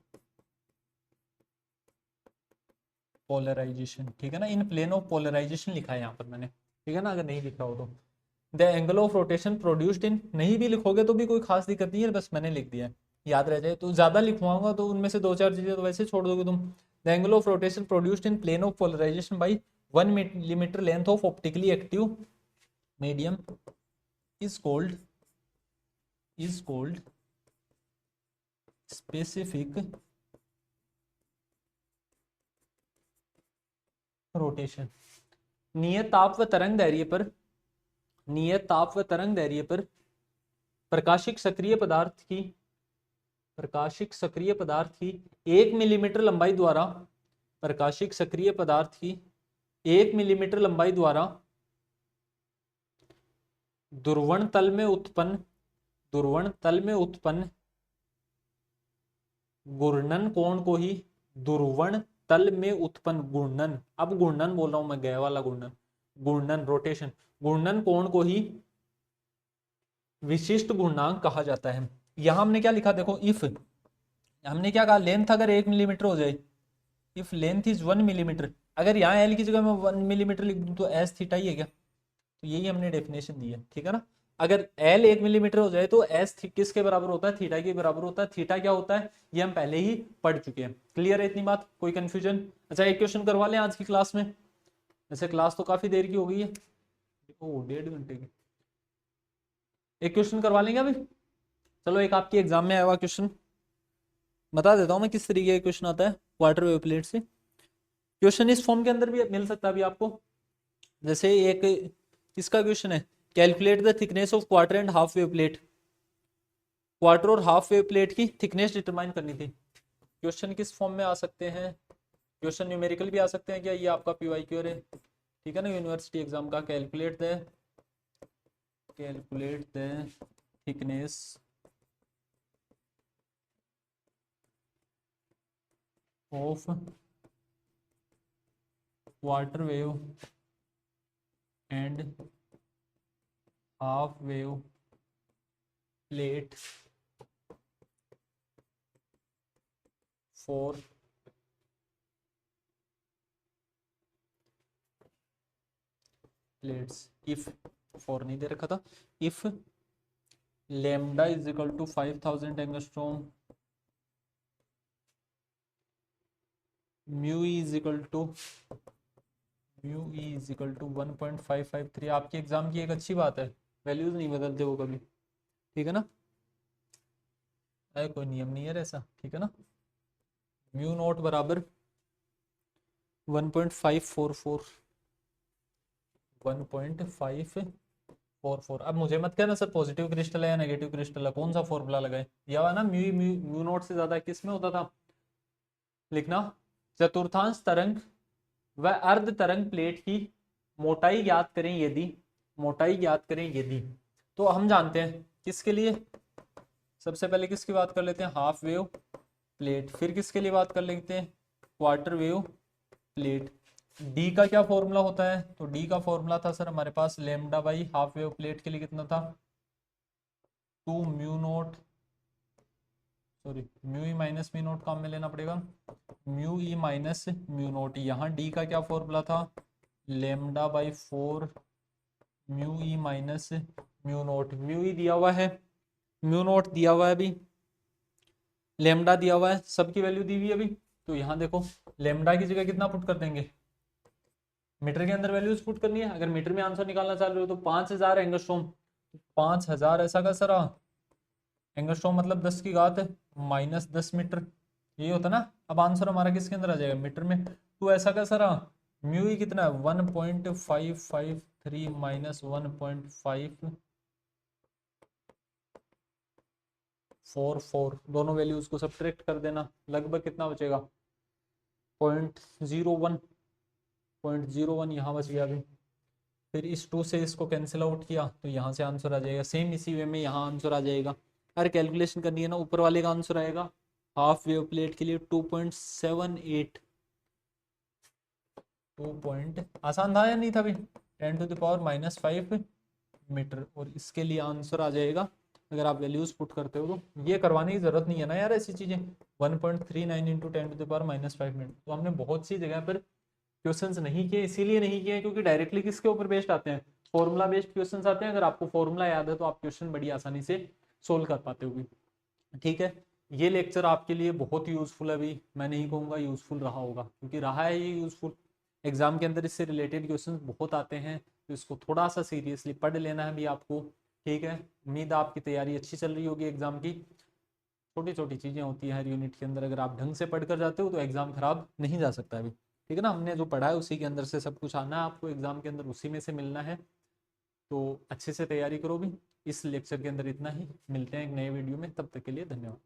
polarization, ठीक है ना। इन plane of polarisation लिखा है यहाँ पर मैंने, ठीक है ना, अगर नहीं लिखा हो तो। The angle of rotation produced इन, नहीं भी लिखोगे तो भी कोई खास दिक्कत नहीं है, बस मैंने लिख दिया है, याद रह जाए। तो ज्यादा लिखवाऊंगा तो उनमें से दो चार चीजें तो वैसे छोड़ दोगे तुम। The angle of rotation produced in plane of polarization by 1 millimeter length of optically active medium is called specific rotation. नियत ताप व तरंग दैर्घ्य पर प्रकाशिक सक्रिय पदार्थ की 1 मिलीमीटर लंबाई द्वारा प्रकाशिक सक्रिय पदार्थ की 1 मिलीमीटर लंबाई द्वारा ध्रुवण तल में उत्पन्न घूर्णन कोण को ही ध्रुवण तल में उत्पन्न घूर्णन, अब घूर्णन बोल रहा हूं मैं, गए वाला घूर्णन रोटेशन, घूर्णन कोण को ही विशिष्ट घूर्णांक कहा जाता है। यहां हमने क्या लिखा देखो, इफ हमने क्या कहा, लेंथ अगर 1 मिलीमीटर हो जाए, इफ लेंथ इज 1 मिलीमीटर, अगर यहाँ एल की जगह मैं 1 मिलीमीटर लिख दूं तो एस थीटा ही है क्या, तो यही हमने डेफिनेशन दी है, ठीक है ना। अगर एल 1 मिलीमीटर हो जाए तो एस किसके बराबर होता है, थीटा के बराबर होता है। थीटा क्या होता है ये हम पहले ही पढ़ चुके हैं, क्लियर है इतनी बात, कोई कंफ्यूजन। अच्छा एक क्वेश्चन करवा लें आज की क्लास में, वैसे क्लास तो काफी देर की हो गई है, ओ 1.5 घंटे की, एक क्वेश्चन करवा लेंगे अभी। चलो एक आपकी एग्जाम में आया हुआ क्वेश्चन बता देता हूं मैं, किस तरीके का क्वेश्चन आता है क्वार्टर वेव प्लेट से। क्वेश्चन इस फॉर्म के अंदर भी मिल सकता है अभी आपको, जैसे एक किसका क्वेश्चन है, calculate the thickness of quarter and half wave plate, quarter और हाफ वेव प्लेट की थिकनेस डिटरमाइन करनी थी। क्वेश्चन किस फॉर्म में आ सकते हैं, क्वेश्चन न्यूमेरिकल भी आ सकते हैं क्या, ये आपका PYQ है, ठीक है ना, यूनिवर्सिटी एग्जाम का। Calculate the thickness of quarter wave and half wave plate for plates if, for नहीं दे रखा था, if lambda is equal to 5000 angstrom, mu is equal to 1.553। आपके एग्जाम की एक अच्छी बात है, वैल्यूज नहीं बदलते वो कभी, ठीक है ना, कोई नियम नहीं है ऐसा, ठीक है ना। म्यू नॉट बराबर 1.544। अब मुझे मत कहना सर पॉजिटिव क्रिस्टल है या नेगेटिव क्रिस्टल है, कौन सा फॉर्मूला लगाए, दिया हुआ ना, म्यू नॉट से ज्यादा किस में होता था, लिखना चतुर्थांश तरंग व अर्ध तरंग प्लेट की मोटाई ज्ञात करें यदि, तो हम जानते हैं किसके लिए, सबसे पहले किसकी बात कर लेते हैं, हाफ वेव प्लेट, फिर किसके लिए बात कर लेते हैं, क्वार्टर वेव प्लेट। डी का क्या फॉर्मूला होता है, तो डी का फॉर्मूला था सर हमारे पास lambda by half wave plate के लिए कितना था, 2 mu naught, sorry mu E minus mu naught काम में लेना पड़ेगा, mu E minus mu naught. यहाँ डी का क्या फॉर्मूला था, lambda by 4 mu E minus mu naught. Mu E दिया हुआ है, म्यू नॉट दिया हुआ है अभी, लेमडा दिया हुआ है, सबकी वैल्यू दी हुई है अभी। तो यहाँ देखो लेमडा की जगह कितना पुट कर देंगे, मीटर के अंदर वैल्यूज पुट करनी है। अगर मीटर में आंसर निकालना चाह रहे हो तो 5000 एंगस्ट्रॉम, 5000 ऐसा का सर एंगस्ट्रॉम मतलब 10 की घात -10 मीटर, यही होता ना। अब आंसर हमारा किसके अंदर आ जाएगा, मीटर में। तो ऐसा का सर म्यू ई कितना है, 1.553 माइनस 1.544, दोनों वैल्यूज को सब्ट्रैक्ट कर देना, लगभग कितना बचेगा 0.01 यहाँ बच गया अभी। फिर इस 2 से इसको कैंसिल आउट किया तो यहाँ से आंसर आ जाएगा, सेम इसी वे में यहाँ आंसर आ जाएगा। अरे कैलकुलेशन करनी है ना, ऊपर वाले का आंसर आएगा हाफ वेव प्लेट के लिए 2.78, 2 आसान था या नहीं था भाई, 10⁻⁻5 मीटर, और इसके लिए आंसर आ जाएगा अगर आप वैल्यूज पुट करते हो तो। ये करवाने की जरूरत नहीं है ना यार ऐसी चीजें, 1.39 इंटू 10⁻⁻5 मीटर। तो हमने बहुत सी जगह पर क्वेश्चंस नहीं किए, इसीलिए नहीं किए क्योंकि डायरेक्टली किसके ऊपर बेस्ड आते हैं, फॉर्मूला बेस्ड क्वेश्चंस आते हैं, अगर आपको फॉर्मूला याद है तो आप क्वेश्चन बड़ी आसानी से सोल्व कर पाते होगे। ठीक है, ये लेक्चर आपके लिए बहुत यूजफुल है, अभी मैं नहीं कहूँगा यूजफुल रहा होगा, क्योंकि रहा है ये यूजफुल। एग्जाम के अंदर इससे रिलेटेड क्वेश्चन बहुत आते हैं, तो इसको थोड़ा सा सीरियसली पढ़ लेना है भी आपको। ठीक है, उम्मीद है आपकी तैयारी अच्छी चल रही होगी एग्जाम की। छोटी छोटी चीजें होती है हर यूनिट के अंदर, अगर आप ढंग से पढ़कर जाते हो तो एग्जाम खराब नहीं जा सकता अभी। ठीक है ना, हमने जो पढ़ा है उसी के अंदर से सब कुछ आना है आपको, एग्जाम के अंदर उसी में से मिलना है। तो अच्छे से तैयारी करो भी। इस लेक्चर के अंदर इतना ही, मिलते हैं एक नए वीडियो में, तब तक के लिए धन्यवाद।